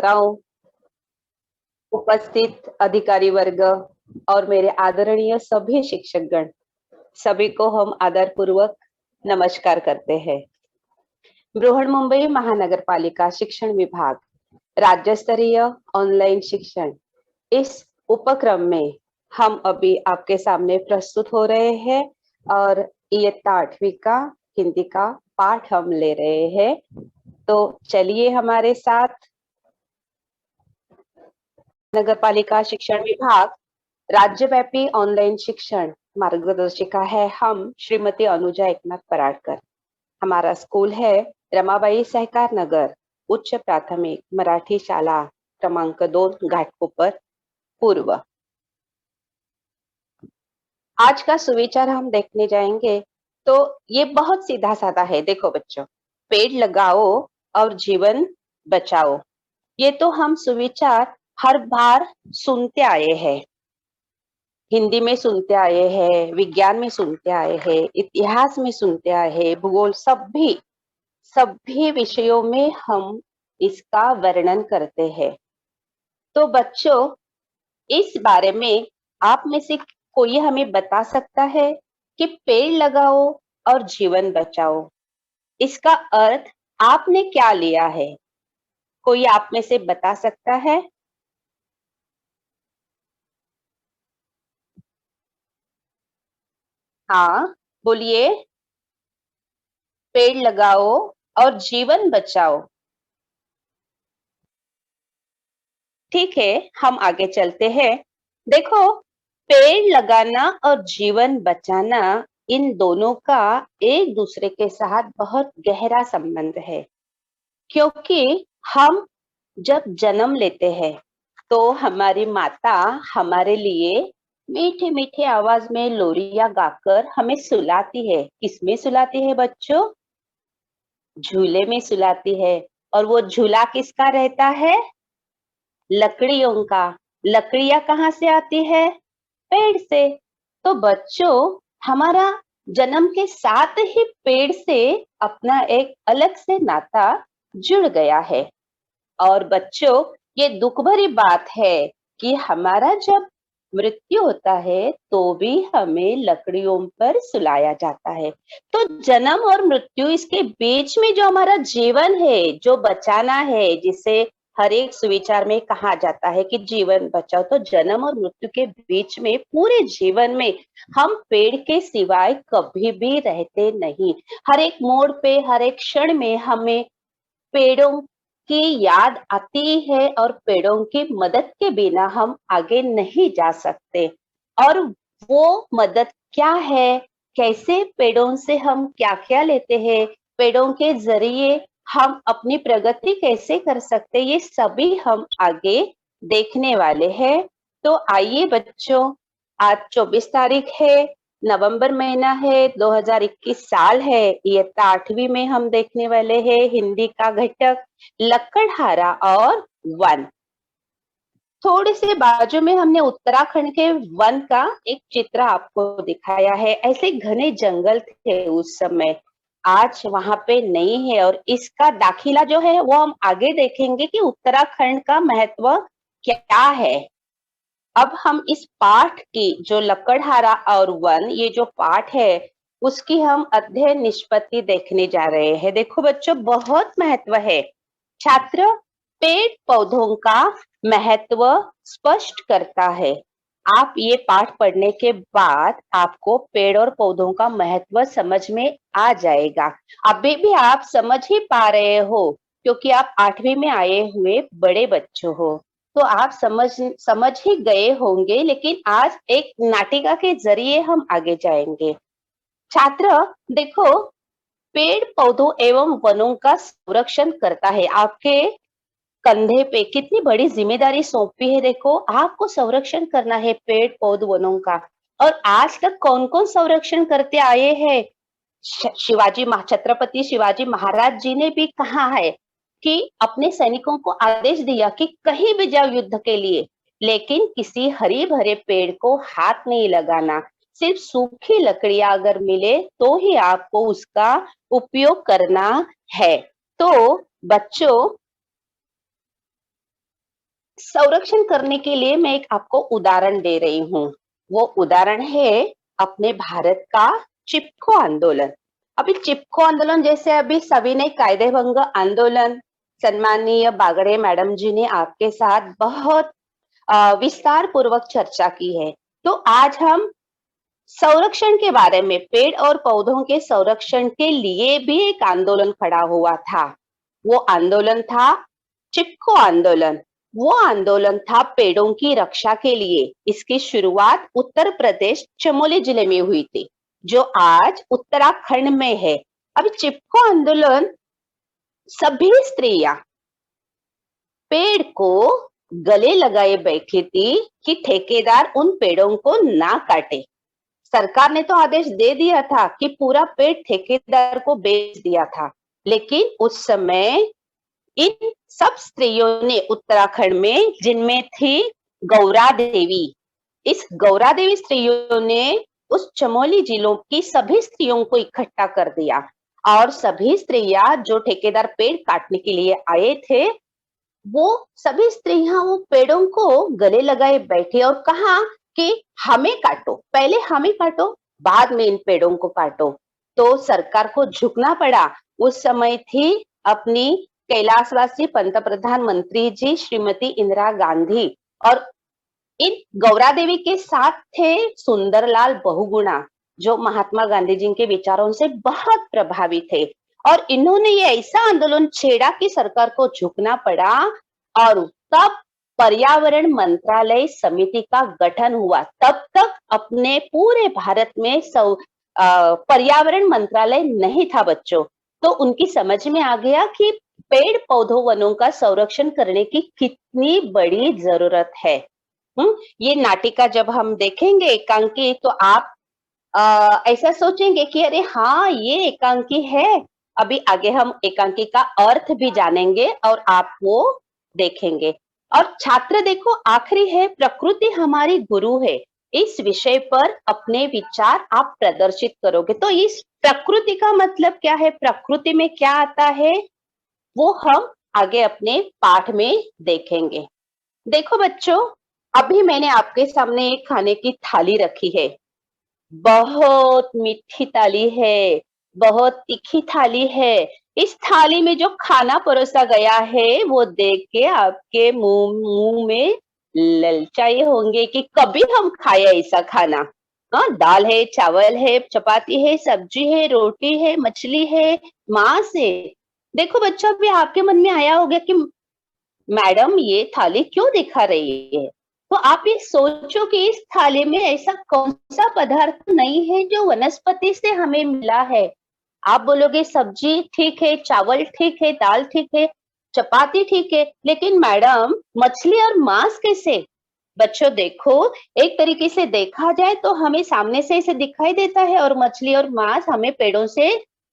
माताओं, उपस्थित अधिकारी वर्ग और मेरे आदरणीय सभी शिक्षकगण, सभी को हम आदरपूर्वक नमस्कार करते हैं। बृहन्मुंबई महानगर पालिका शिक्षण विभाग राज्य स्तरीय ऑनलाइन शिक्षण इस उपक्रम में हम अभी आपके सामने प्रस्तुत हो रहे हैं और इयत्ता 8वीं का हिंदी का पाठ हम ले रहे हैं। तो चलिए हमारे साथ। नगर पालिका शिक्षण विभाग राज्यव्यापी ऑनलाइन शिक्षण मार्गदर्शिका है हम श्रीमती अनुजा एकनाथ पराडकर। हमारा स्कूल है रमाबाई सहकार नगर उच्च प्राथमिक मराठी शाला क्रमांक 2 घाटकोपर पूर्व। आज का सुविचार हम देखने जाएंगे तो ये बहुत सीधा साधा है। देखो बच्चों, पेड़ लगाओ और जीवन बचाओ, ये तो हम सुविचार हर बार सुनते आए हैं। हिंदी में सुनते आए हैं, विज्ञान में सुनते आए हैं, इतिहास में सुनते आए हैं, भूगोल सभी विषयों में हम इसका वर्णन करते हैं। तो बच्चों, इस बारे में आप में से कोई हमें बता सकता है कि पेड़ लगाओ और जीवन बचाओ, इसका अर्थ आपने क्या लिया है? कोई आप में से बता सकता है? हाँ, बोलिए। पेड़ लगाओ और जीवन बचाओ। ठीक है, हम आगे चलते हैं। देखो, पेड़ लगाना और जीवन बचाना, इन दोनों का एक दूसरे के साथ बहुत गहरा संबंध है। क्योंकि हम जब जन्म लेते हैं तो हमारी माता हमारे लिए मीठे मीठे आवाज में लोरियां गाकर हमें सुलाती है। किसमें सुलाती है बच्चों? झूले में सुलाती है। और वो झूला किसका रहता है? लकड़ियों का। लकड़ियां कहाँ से आती है? पेड़ से। तो बच्चों, हमारा जन्म के साथ ही पेड़ से अपना एक अलग से नाता जुड़ गया है। और बच्चों, ये दुख भरी बात है कि हमारा जब मृत्यु होता है तो भी हमें लकड़ियों पर सुलाया जाता है। तो जन्म और मृत्यु, इसके बीच में जो हमारा जीवन है, जो बचाना है, जिसे हर एक सुविचार में कहा जाता है कि जीवन बचाओ, तो जन्म और मृत्यु के बीच में पूरे जीवन में हम पेड़ के सिवाय कभी भी रहते नहीं। हर एक मोड़ पे, हर एक क्षण में हमें पेड़ों की याद आती है और पेड़ों की मदद के बिना हम आगे नहीं जा सकते। और वो मदद क्या है? कैसे पेड़ों से हम क्या-क्या लेते हैं? पेड़ों के जरिए हम अपनी प्रगति कैसे कर सकते हैं? ये सभी हम आगे देखने वाले हैं। तो आइए बच्चों, आज 24 तारीख है, नवंबर महीना है, 2021 साल है। इयत्ता 8वीं में हम देखने वाले हैं हिंदी का घटक लकड़हारा और वन। थोड़े से बाजू में हमने उत्तराखंड के वन का एक चित्र आपको दिखाया है। ऐसे घने जंगल थे उस समय, आज वहां पे नहीं है। और इसका दाखिला जो है वो हम आगे देखेंगे कि उत्तराखंड का महत्व क्या है। अब हम इस पाठ की, जो लकड़हारा और वन, ये जो पाठ है, उसकी हम अध्ययन निष्पत्ति देखने जा रहे हैं। देखो बच्चों, बहुत महत्व है। छात्र, पेड़ पौधों का महत्व स्पष्ट करता है। आप ये पाठ पढ़ने के बाद आपको पेड़ और पौधों का महत्व समझ में आ जाएगा। अभी भी आप समझ ही पा रहे हो क्योंकि आप 8वीं में आए हुए बड़े बच्चों हो, तो आप समझ ही गए होंगे। लेकिन आज एक नाटिका के जरिए हम आगे जाएंगे। छात्र देखो, पेड़ पौधों एवं वनों का संरक्षण करता है। आपके कंधे पे कितनी बड़ी जिम्मेदारी सौंपी है। देखो, आपको संरक्षण करना है पेड़ पौधों वनों का। और आज तक कौन कौन संरक्षण करते आए हैं? छत्रपति शिवाजी महाराज जी ने भी कहा है कि अपने सैनिकों को आदेश दिया कि कहीं भी जाओ युद्ध के लिए, लेकिन किसी हरे भरे पेड़ को हाथ नहीं लगाना। सिर्फ सूखी लकड़ियां अगर मिले तो ही आपको उसका उपयोग करना है। तो बच्चों, संरक्षण करने के लिए मैं एक आपको उदाहरण दे रही हूँ। वो उदाहरण है अपने भारत का चिपको आंदोलन। अभी चिपको आंदोलन जैसे अभी सविनय कायदे भंग आंदोलन सम्मानीय बागड़े मैडम जी ने आपके साथ बहुत विस्तार पूर्वक चर्चा की है। तो आज हम संरक्षण के बारे में पेड़ और पौधों के संरक्षण के लिए भी एक आंदोलन खड़ा हुआ था। वो आंदोलन था चिपको आंदोलन। वो आंदोलन था पेड़ों की रक्षा के लिए। इसकी शुरुआत उत्तर प्रदेश चमोली जिले में हुई थी, जो आज उत्तराखंड में है। अब चिपको आंदोलन सभी स्त्रियां पेड़ को गले लगाए बैठी थी कि ठेकेदार उन पेड़ों को ना काटे। सरकार ने तो आदेश दे दिया था कि पूरा पेड़ ठेकेदार को बेच दिया था, लेकिन उस समय इन सब स्त्रियों ने उत्तराखंड में, जिनमें थी गौरा देवी, इस गौरा देवी स्त्रियों ने उस चमोली जिलों की सभी स्त्रियों को इकट्ठा कर दिया और सभी स्त्रियां जो ठेकेदार पेड़ काटने के लिए आए थे, वो सभी स्त्रियां वो पेड़ों को गले लगाए बैठी और कहा कि हमें काटो, पहले हमें काटो, बाद में इन पेड़ों को काटो। तो सरकार को झुकना पड़ा। उस समय थी अपनी कैलाशवासी पंत प्रधानमंत्री जी श्रीमती इंदिरा गांधी और इन गौरा देवी के साथ थे सुंदरलाल बहुगुणा, जो महात्मा गांधी जी के विचारों से बहुत प्रभावित थे। और इन्होंने ये ऐसा आंदोलन छेड़ा कि सरकार को झुकना पड़ा और तब पर्यावरण मंत्रालय समिति का गठन हुआ। तब तक अपने पूरे भारत में पर्यावरण मंत्रालय नहीं था बच्चों। तो उनकी समझ में आ गया कि पेड़ पौधों वनों का संरक्षण करने की कितनी बड़ी जरूरत है। ये नाटिका जब हम देखेंगे एकांकी, तो आप ऐसा सोचेंगे कि अरे हाँ, ये एकांकी है। अभी आगे हम एकांकी का अर्थ भी जानेंगे और आप वो देखेंगे। और छात्र देखो, आखिरी है प्रकृति हमारी गुरु है। इस विषय पर अपने विचार आप प्रदर्शित करोगे। तो इस प्रकृति का मतलब क्या है, प्रकृति में क्या आता है, वो हम आगे अपने पाठ में देखेंगे। देखो बच्चों, अभी मैंने आपके सामने एक खाने की थाली रखी है। बहुत मीठी थाली है, बहुत तीखी थाली है। इस थाली में जो खाना परोसा गया है, वो देख के आपके मुंह में ललचाए होंगे कि कभी हम खाए ऐसा खाना। हाँ, दाल है, चावल है, चपाती है, सब्जी है, रोटी है, मछली है, मांस है। देखो बच्चों, अभी आपके मन में आया होगा कि मैडम ये थाली क्यों दिखा रही है। तो आप ये सोचो कि इस थाली में ऐसा कौन सा पदार्थ नहीं है जो वनस्पति से हमें मिला है। आप बोलोगे सब्जी ठीक है, चावल ठीक है, दाल ठीक है, चपाती ठीक है, लेकिन मैडम मछली और मांस कैसे। बच्चों देखो, एक तरीके से देखा जाए तो हमें सामने से इसे दिखाई देता है और मछली और मांस हमें पेड़ों से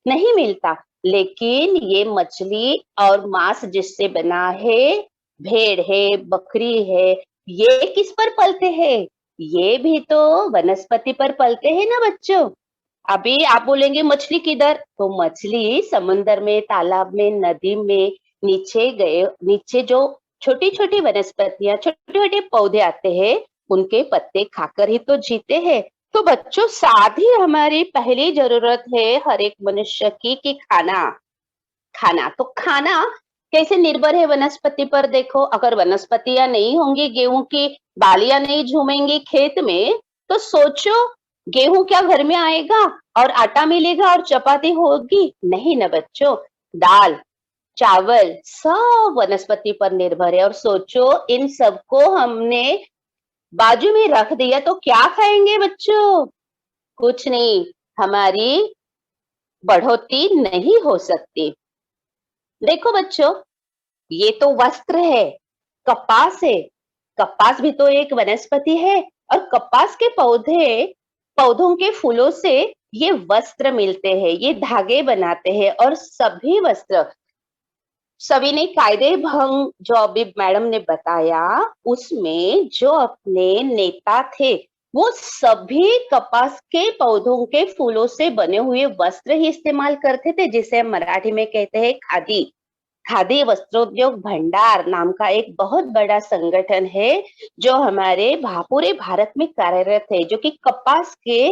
नहीं मिलता, लेकिन ये मछली और मांस जिससे बना है, भेड़ है, बकरी है, ये किस पर पलते हैं, ये भी तो वनस्पति पर पलते हैं ना बच्चों। अभी आप बोलेंगे मछली किधर, तो मछली समुन्द्र में, तालाब में, नदी में नीचे जो छोटी छोटी वनस्पतियां, छोटे छोटे पौधे आते हैं, उनके पत्ते खाकर ही तो जीते हैं। तो बच्चों, साथ ही हमारी पहली जरूरत है हर एक मनुष्य की कि खाना। खाना तो खाना कैसे निर्भर है वनस्पति पर। देखो, अगर वनस्पतियां नहीं होंगी, गेहूं की बालियां नहीं झूमेंगी खेत में, तो सोचो गेहूं क्या घर में आएगा और आटा मिलेगा और चपाती होगी, नहीं ना बच्चों। दाल चावल सब वनस्पति पर निर्भर है। और सोचो, इन सबको हमने बाजू में रख दिया तो क्या खाएंगे बच्चों, कुछ नहीं, हमारी बढ़ोतरी नहीं हो सकती। देखो बच्चों, ये तो वस्त्र है, कपास है, कपास भी तो एक वनस्पति है और कपास के पौधों के फूलों से ये वस्त्र मिलते हैं, ये धागे बनाते हैं। और सभी वस्त्र सविनय कायदे भंग जो अभी मैडम ने बताया, उसमें जो अपने नेता थे, वो सभी कपास के पौधों के फूलों से बने हुए वस्त्र ही इस्तेमाल करते थे, जिसे हम मराठी में कहते हैं खादी। खादी वस्त्रोद्योग भंडार नाम का एक बहुत बड़ा संगठन है जो हमारे पूरे भारत में कार्यरत है, जो कि कपास के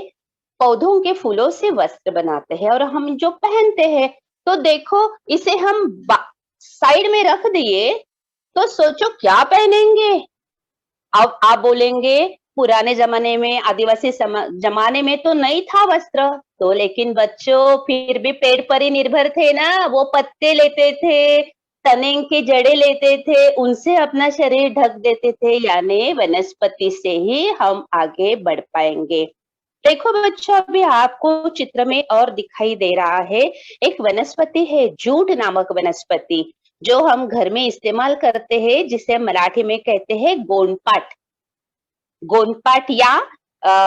पौधों के फूलों से वस्त्र बनाते हैं और हम जो पहनते हैं। तो देखो, इसे हम साइड में रख दिए तो सोचो क्या पहनेंगे। अब आप बोलेंगे पुराने जमाने में, आदिवासी जमाने में तो नहीं था वस्त्र, तो लेकिन बच्चों फिर भी पेड़ पर ही निर्भर थे ना। वो पत्ते लेते थे, तने की जड़ें लेते थे, उनसे अपना शरीर ढक देते थे, यानी वनस्पति से ही हम आगे बढ़ पाएंगे। देखो बच्चों, अभी आपको चित्र में और दिखाई दे रहा है, एक वनस्पति है जूट नामक वनस्पति, जो हम घर में इस्तेमाल करते हैं, जिसे मराठी में कहते हैं गोंडपाट। गोंदपाट या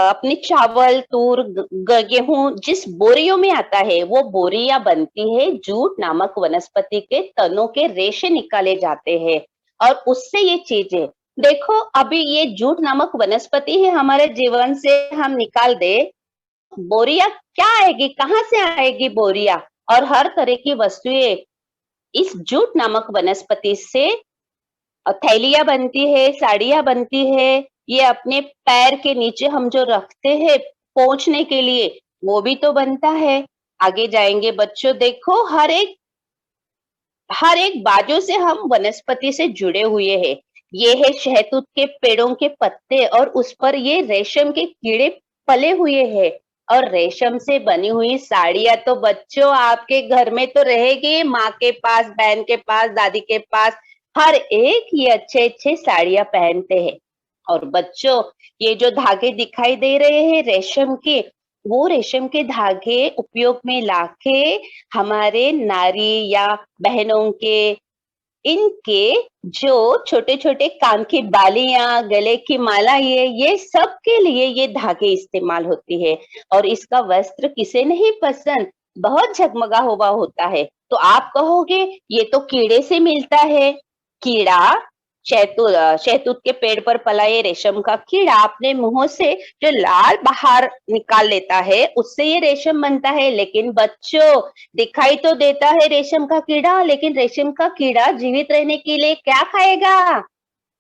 अपने चावल, तूर, गेहूं जिस बोरियों में आता है, वो बोरियां बनती है जूट नामक वनस्पति के तनों के रेशे निकाले जाते हैं और उससे ये चीजें। देखो, अभी ये जूट नामक वनस्पति है, हमारे जीवन से हम निकाल दे, बोरिया क्या आएगी, कहाँ से आएगी बोरिया? और हर तरह की वस्तुएं इस जूट नामक वनस्पति से थैलियाँ बनती है, साड़ियाँ बनती है, ये अपने पैर के नीचे हम जो रखते हैं पोंछने के लिए, वो भी तो बनता है। आगे जाएंगे बच्चों, देखो हर एक बाजू से हम वनस्पति से जुड़े हुए हैं। ये है शहतूत के पेड़ों के पत्ते और उस पर ये रेशम के कीड़े पले हुए हैं और रेशम से बनी हुई साड़ियाँ तो बच्चों आपके घर में तो रहेगी, माँ के पास, बहन के पास, दादी के पास, हर एक ये अच्छे-अच्छे साड़ियाँ पहनते हैं। और बच्चों, ये जो धागे दिखाई दे रहे हैं रेशम के, वो रेशम के धागे उपयोग में लाके हमारे नारी या बहनों के, इनके जो छोटे-छोटे कान की बालियाँ, गले की माला, ये सब के लिए ये धागे इस्तेमाल होती है और इसका वस्त्र किसे नहीं पसंद, बहुत झगमगा हुआ होता है। तो आप कहोगे ये तो कीड़े से मिलता है। कीड़ा, शहतूत के पेड़ पर पला ये रेशम का कीड़ा अपने मुँह से जो लाल बाहर निकाल लेता है, उससे ये रेशम बनता है। लेकिन बच्चों, दिखाई तो देता है रेशम का कीड़ा, लेकिन रेशम का कीड़ा जीवित रहने के लिए क्या खाएगा?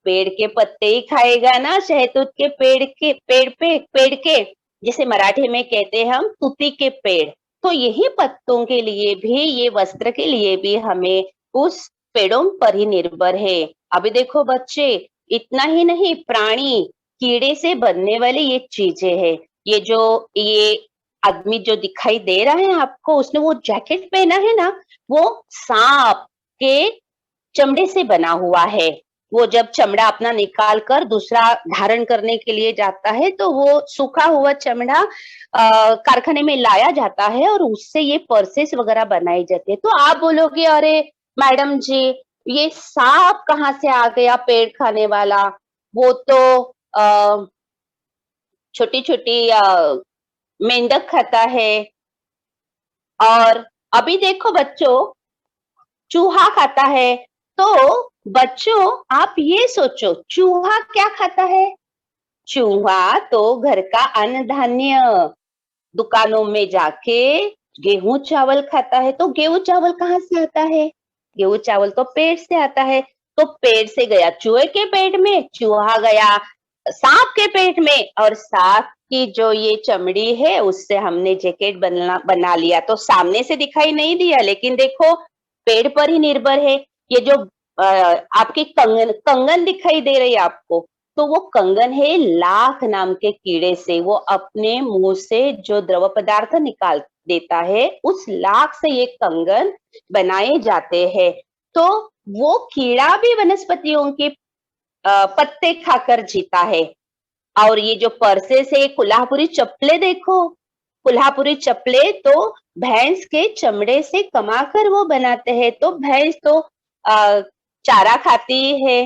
पेड़ के पत्ते ही खाएगा ना, शहतूत के पेड़ के, जिसे मराठी में कहते हैं हम तूती के पेड़। तो यही पत्तों के लिए भी, ये वस्त्र के लिए भी हमें उस पेड़ों पर ही निर्भर है। अभी देखो बच्चे, इतना ही नहीं, प्राणी, कीड़े से बनने वाली ये चीजें हैं। ये आदमी जो दिखाई दे रहा है आपको, उसने वो जैकेट पहना है ना, वो सांप के चमड़े से बना हुआ है। वो जब चमड़ा अपना निकाल कर दूसरा धारण करने के लिए जाता है, तो वो सूखा हुआ चमड़ा कारखाने में लाया जाता है और उससे ये पर्सेस वगैरह बनाई जाती है। तो आप बोलोगे, अरे मैडम जी, ये सांप कहाँ से आ गया पेड़ खाने वाला? वो तो छोटी छोटी मेंढक खाता है। और अभी देखो बच्चों, चूहा खाता है। तो बच्चों, आप ये सोचो, चूहा क्या खाता है? चूहा तो घर का अन्न धान्य, दुकानों में जाके गेहूं चावल खाता है। तो गेहूं चावल कहाँ से आता है? गेहूं चावल तो पेड़ से आता है। तो पेड़ से गया चूहे के पेट में, चूहा गया सांप के पेट में, और सांप की जो ये चमड़ी है उससे हमने जैकेट बना लिया। तो सामने से दिखाई नहीं दिया, लेकिन देखो पेड़ पर ही निर्भर है। ये जो आपकी कंगन दिखाई दे रही है आपको, तो वो कंगन है लाख नाम के कीड़े से। वो अपने मुंह से जो द्रव पदार्थ निकाल देता है, उस लाख से ये कंगन बनाए जाते हैं। तो वो कीड़ा भी वनस्पतियों के पत्ते खाकर जीता है। और ये जो पर्से से कोल्हापुरी चप्पलें देखो, कोल्हापुरी चप्पलें तो भैंस के चमड़े से कमाकर वो बनाते हैं। तो भैंस तो चारा खाती है।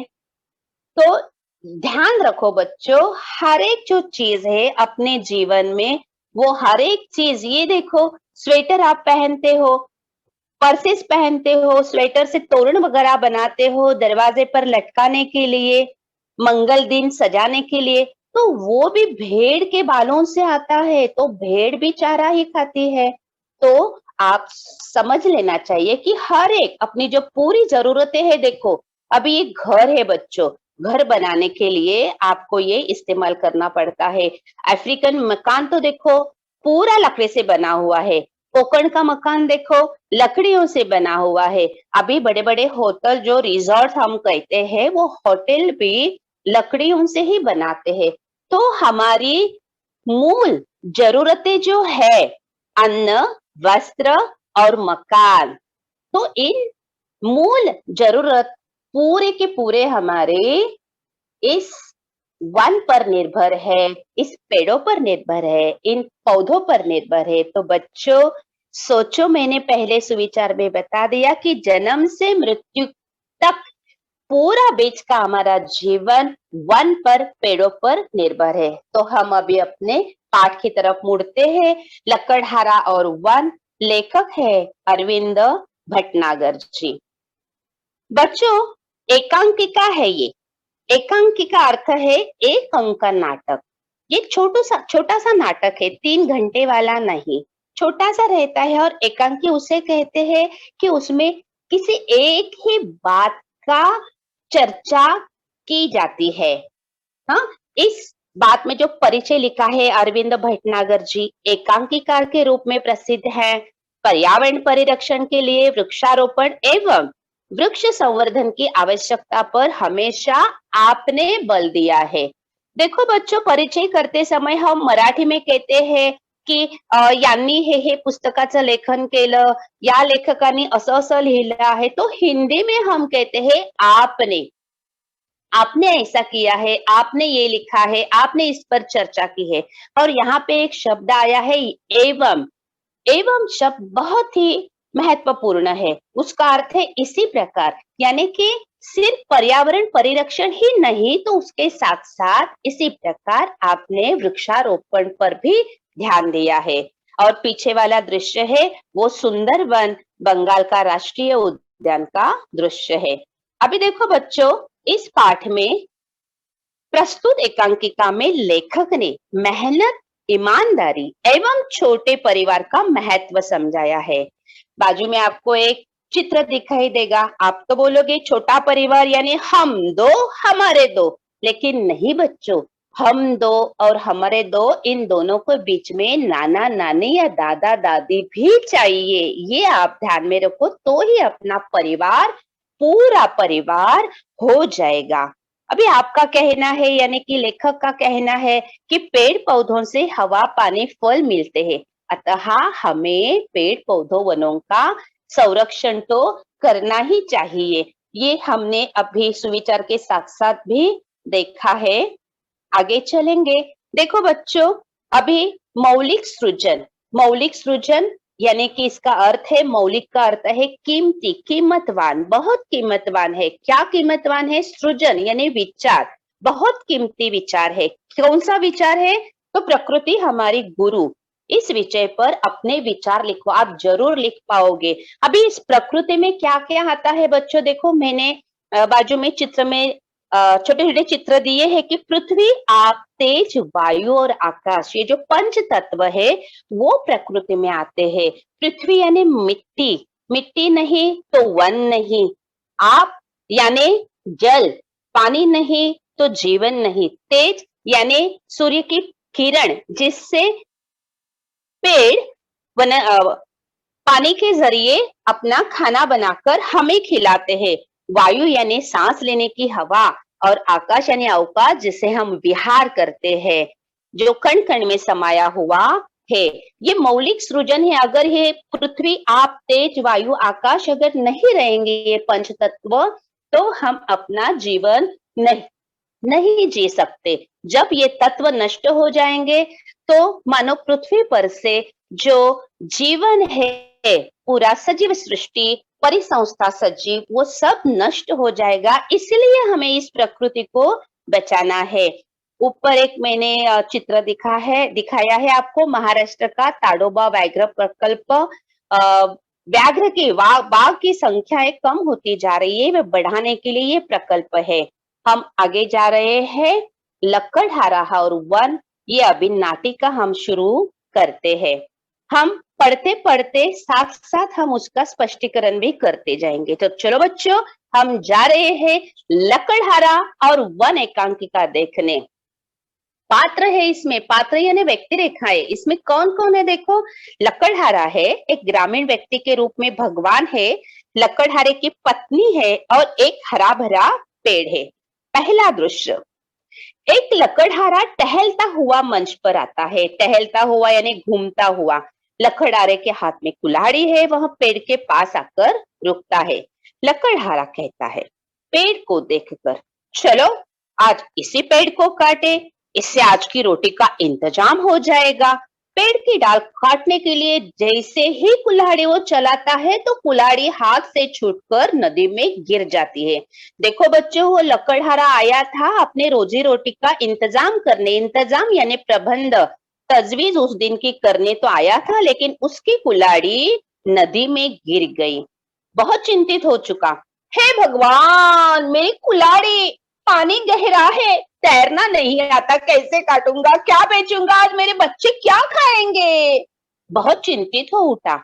तो ध्यान रखो बच्चों, हर एक जो चीज है अपने जीवन में, वो हर एक चीज, ये देखो स्वेटर आप पहनते हो, पर्सेस पहनते हो, स्वेटर से तोरण वगैरह बनाते हो दरवाजे पर लटकाने के लिए, मंगल दिन सजाने के लिए, तो वो भी भेड़ के बालों से आता है। तो भेड़ भी चारा ही खाती है। तो आप समझ लेना चाहिए कि हर एक अपनी जो पूरी ज़रूरतें हैं देखो, अभी ये घर है बच्चों, घर बनाने के लिए आपको ये इस्तेमाल करना पड़ता है। अफ्रीकन मकान तो देखो पूरा लकड़ी से बना हुआ है, कोकण का मकान देखो लकड़ियों से बना हुआ है। अभी बड़े-बड़े होटल जो रिज़ॉर्ट हम कहते हैं, वो होटल भी लकड़ियों से ही बनाते हैं। तो हमारी मूल ज़रूरतें जो है, अन्न, वस्त्र और मकान, तो इन मूल ज़रूरत पूरे के पूरे हमारे इस वन पर निर्भर है, इस पेड़ों पर निर्भर है, इन पौधों पर निर्भर है। तो बच्चों, सोचो मैंने पहले सुविचार में बता दिया कि जन्म से मृत्यु तक पूरा बीच का हमारा जीवन वन पर, पेड़ों पर निर्भर है। तो हम अभी अपने पाठ की तरफ मुड़ते हैं। लकड़हारा और वन, लेखक है अरविंद भटनागर जी। बच्चों, एकांकिका है ये। एकांकिका अर्थ है एक अंक का नाटक। ये छोटा सा नाटक है, 3 घंटे वाला नहीं, छोटा सा रहता है। और एकांकी उसे कहते हैं कि उसमें किसी एक ही बात का चर्चा की जाती है। हाँ, इस बात में जो परिचय लिखा है अरविंद भटनागर जी एकांकीकार के रूप में प्रसिद्ध है। पर्यावरण परिरक्षण के लिए वृक्षारोपण एवं वृक्ष संवर्धन की आवश्यकता पर हमेशा आपने बल दिया है। देखो बच्चों, परिचय करते समय हम मराठी में कहते हैं की यांनी हे पुस्तकाचं लेखन केलं, या लेखकांनी असं असं लिहिलं आहे। तो हिंदी में हम कहते हैं आपने, आपने ऐसा किया है, आपने ये लिखा है, आपने इस पर चर्चा की है। और यहाँ पे एक शब्द आया है एवं। एवं शब्द बहुत ही महत्वपूर्ण है। उसका अर्थ है इसी प्रकार, यानी कि सिर्फ पर्यावरण परिरक्षण ही नहीं, तो उसके साथ साथ इसी प्रकार आपने वृक्षारोपण पर भी ध्यान दिया है। और पीछे वाला दृश्य है वो सुंदरवन, बंगाल का राष्ट्रीय उद्यान का दृश्य है। अभी देखो बच्चों, इस पाठ में प्रस्तुत एकांकिका में लेखक ने मेहनत, ईमानदारी एवं छोटे परिवार का महत्व समझाया है। बाजू में आपको एक चित्र दिखाई देगा। आप तो बोलोगे छोटा परिवार यानी हम दो, हमारे दो, लेकिन नहीं बच्चों, हम दो और हमारे दो, इन दोनों के बीच में नाना नानी या दादा दादी भी चाहिए। ये आप ध्यान में रखो, तो ही अपना परिवार, पूरा परिवार हो जाएगा। अभी आपका कहना है, यानी कि लेखक का कहना है कि पेड़ पौधों से हवा, पानी, फल मिलते हैं, अतः हमें पेड़ पौधों, वनों का संरक्षण तो करना ही चाहिए। ये हमने अभी सुविचार के साथ साथ भी देखा है। आगे चलेंगे। देखो बच्चों, अभी मौलिक सृजन, मौलिक सृजन यानी कि इसका अर्थ है, मौलिक का अर्थ है कीमती, कीमतवान, बहुत कीमतवान है। क्या कीमतवान है? सृजन यानी विचार, बहुत कीमती विचार है। कौन सा विचार है? तो प्रकृति हमारी गुरु, इस विषय पर अपने विचार लिखो, आप जरूर लिख पाओगे। अभी इस प्रकृति में क्या क्या आता है बच्चों, देखो मैंने बाजू में चित्र में छोटे छोटे चित्र दिए हैं कि पृथ्वी, आग, तेज, वायु और आकाश, ये जो पंच तत्व है वो प्रकृति में आते हैं। पृथ्वी यानी मिट्टी, मिट्टी नहीं तो वन नहीं। आप यानी जल, पानी नहीं तो जीवन नहीं। तेज यानी सूर्य की किरण, जिससे पेड़ पानी के जरिए अपना खाना बनाकर हमें खिलाते हैं। वायु यानी सांस लेने की हवा, और आकाश यानी अवकाश, जिसे हम विहार करते हैं, जो कण कण में समाया हुआ है। ये मौलिक सृजन है। अगर ये पृथ्वी, आप, तेज, वायु, आकाश अगर नहीं रहेंगे, ये पंच तत्व, तो हम अपना जीवन नहीं नहीं जी सकते। जब ये तत्व नष्ट हो जाएंगे, तो मानो पृथ्वी पर से जो जीवन है, पूरा सजीव सृष्टि, परिसंस्था सजीव, वो सब नष्ट हो जाएगा। इसलिए हमें इस प्रकृति को बचाना है। ऊपर एक मैंने चित्र दिखाया है आपको, महाराष्ट्र का ताडोबा व्याघ्र प्रकल्प। व्याघ्र की, बाघ की संख्या कम होती जा रही है, वे बढ़ाने के लिए ये प्रकल्प है। हम आगे जा रहे हैं। लकड़हारा और वन, ये अभी नाटिका हम शुरू करते हैं। हम पढ़ते पढ़ते साथ साथ हम उसका स्पष्टीकरण भी करते जाएंगे। तो चलो बच्चों, हम जा रहे हैं लकड़हारा और वन एकांकिका देखने। पात्र है इसमें, पात्र यानी व्यक्ति रेखा है। इसमें कौन कौन है देखो, लकड़हारा है, एक ग्रामीण व्यक्ति के रूप में भगवान है, लकड़हारे की पत्नी है और एक हरा भरा पेड़ है। पहला दृश्य, एक लकड़हारा टहलता हुआ मंच पर आता है। टहलता हुआ यानी घूमता हुआ। लकड़हारे के हाथ में कुल्हाड़ी है, वह पेड़ के पास आकर रुकता है। लकड़हारा कहता है पेड़ को देखकर, चलो आज इसी पेड़ को काटे, इससे आज की रोटी का इंतजाम हो जाएगा। पेड़ की डाल काटने के लिए जैसे ही कुल्हाड़ी वो चलाता है तो कुल्हाड़ी हाथ से छूटकर नदी में गिर जाती है। देखो बच्चों, वो लकड़हारा आया था अपने रोजी रोटी का इंतजाम करने, इंतजाम यानी प्रबंध, तजवीज उस दिन की करने तो आया था, लेकिन उसकी कुल्हाड़ी नदी में गिर गई। बहुत चिंतित हो चुका, हे भगवान मेरी कुल्हाड़ी, पानी गहरा है, तैरना नहीं आता, कैसे काटूंगा, क्या बेचूंगा, आज मेरे बच्चे क्या खाएंगे। बहुत चिंतित हो उठा,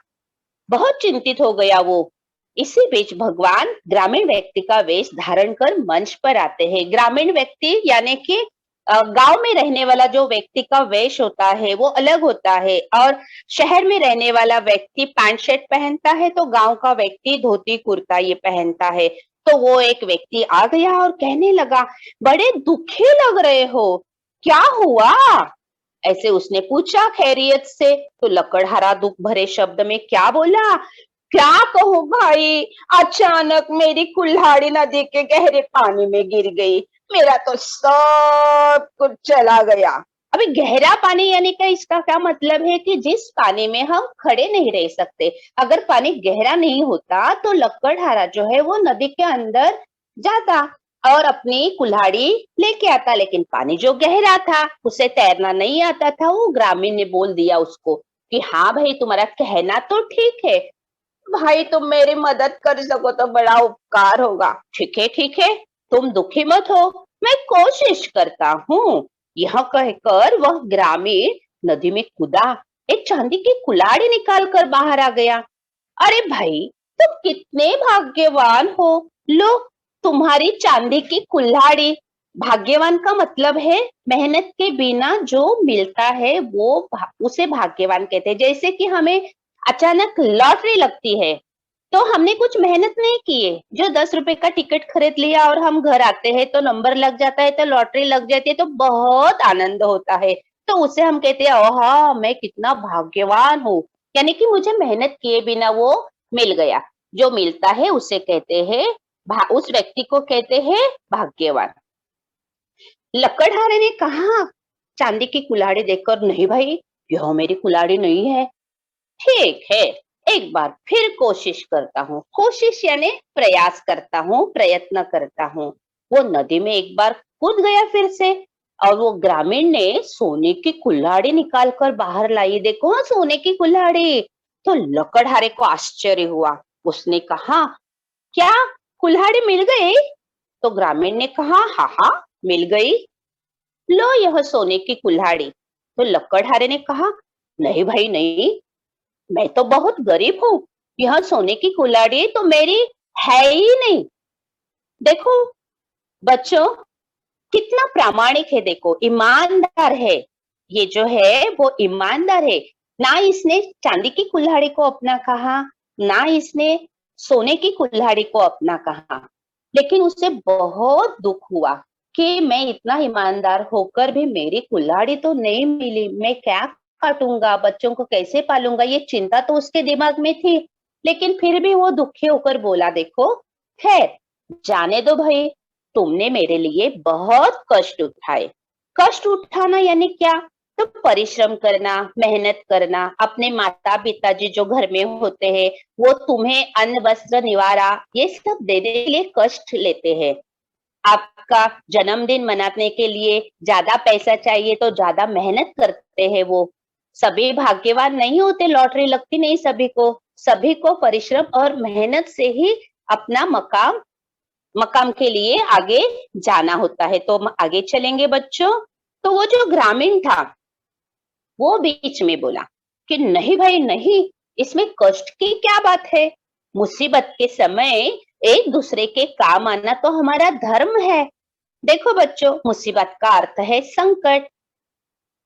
बहुत चिंतित हो गया वो। इसी बीच भगवान ग्रामीण व्यक्ति का वेश धारण कर मंच पर आते हैं। ग्रामीण व्यक्ति यानी कि गांव में रहने वाला जो व्यक्ति का वेश होता है वो अलग होता है, और शहर में रहने वाला व्यक्ति पैंट शर्ट पहनता है, तो गांव का व्यक्ति धोती कुर्ता ये पहनता है। तो वो एक व्यक्ति आ गया और कहने लगा, बड़े दुखी लग रहे हो, क्या हुआ? ऐसे उसने पूछा खैरियत से। तो लकड़हारा दुख भरे शब्द में क्या बोला, क्या कहूँ भाई, अचानक मेरी कुल्हाड़ी नदी के गहरे पानी में गिर गई, मेरा तो सब कुछ चला गया। अभी गहरा पानी यानी का इसका क्या मतलब है कि जिस पानी में हम खड़े नहीं रह सकते। अगर पानी गहरा नहीं होता तो लकड़हारा जो है वो नदी के अंदर जाता और अपनी कुल्हाड़ी लेके आता, लेकिन पानी जो गहरा था उसे तैरना नहीं आता था। वो ग्रामीण ने बोल दिया उसको कि हाँ भाई, तुम्हारा कहना तो ठीक है भाई, तुम मेरी मदद कर सको तो बड़ा उपकार होगा। ठीक है ठीक है, तुम दुखी मत हो, मैं कोशिश करता हूँ। यह कहकर वह ग्रामीण नदी में कूदा, एक चांदी की कुल्हाड़ी निकाल कर बाहर आ गया। अरे भाई, तुम कितने भाग्यवान हो, लो तुम्हारी चांदी की कुल्हाड़ी। भाग्यवान का मतलब है मेहनत के बिना जो मिलता है वो उसे भाग्यवान कहते हैं। जैसे कि हमें अचानक लॉटरी लगती है तो हमने कुछ मेहनत नहीं की है, जो 10 रुपए का टिकट खरीद लिया और हम घर आते हैं तो नंबर लग जाता है, तो लॉटरी लग जाती है, तो बहुत आनंद होता है। तो उसे हम कहते हैं ओहा मैं कितना भाग्यवान हूँ, यानी कि मुझे मेहनत किए बिना वो मिल गया। जो मिलता है उसे कहते हैं, उस व्यक्ति को कहते हैं भाग्यवान। लकड़हारे ने कहा चांदी की कुल्हाड़ी देखकर, नहीं भाई, यह मेरी कुल्हाड़ी नहीं है। ठीक है, एक बार फिर कोशिश करता हूँ। कोशिश यानी प्रयास करता हूँ, प्रयत्न करता हूँ। वो नदी में एक बार कूद गया फिर से, और वो ग्रामीण ने सोने की कुल्हाड़ी निकाल कर बाहर लाई। देखो हाँ, सोने की कुल्हाड़ी। तो लकड़हारे को आश्चर्य हुआ। उसने कहा, क्या कुल्हाड़ी मिल गई? तो ग्रामीण ने कहा, हाँ हाँ मिल गई, लो यह सोने की कुल्हाड़ी। तो लकड़हारे ने कहा, नहीं भाई नहीं, मैं तो बहुत गरीब हूँ, यह सोने की कुल्हाड़ी तो मेरी है ही नहीं। देखो बच्चों, कितना प्रामाणिक है, देखो ईमानदार है। ये जो है वो ईमानदार है। ना इसने चांदी की कुल्हाड़ी को अपना कहा, ना इसने सोने की कुल्हाड़ी को अपना कहा, लेकिन उसे बहुत दुख हुआ कि मैं इतना ईमानदार होकर भी मेरी कुल्हाड़ी तो नहीं मिली, मैं क्या काटूंगा, बच्चों को कैसे पालूंगा, ये चिंता तो उसके दिमाग में थी। लेकिन फिर भी वो दुखी होकर बोला, देखो खैर जाने दो भाई, तुमने मेरे लिए बहुत कष्ट उठाए। कष्ट उठाना यानी क्या, तो परिश्रम करना, मेहनत करना। अपने माता पिताजी जो घर में होते हैं वो तुम्हें अन्न वस्त्र निवारा ये सब देने के लिए कष्ट लेते हैं। आपका जन्मदिन मनाने के लिए ज्यादा पैसा चाहिए तो ज्यादा मेहनत करते हैं वो। सभी भाग्यवान नहीं होते, लॉटरी लगती नहीं सभी को। सभी को परिश्रम और मेहनत से ही अपना मकाम मकाम के लिए आगे जाना होता है। तो हम आगे चलेंगे बच्चों। तो वो जो ग्रामीण था वो बीच में बोला, कि नहीं भाई नहीं, इसमें कष्ट की क्या बात है। मुसीबत के समय एक दूसरे के काम आना तो हमारा धर्म है। देखो बच्चों, मुसीबत का अर्थ है संकट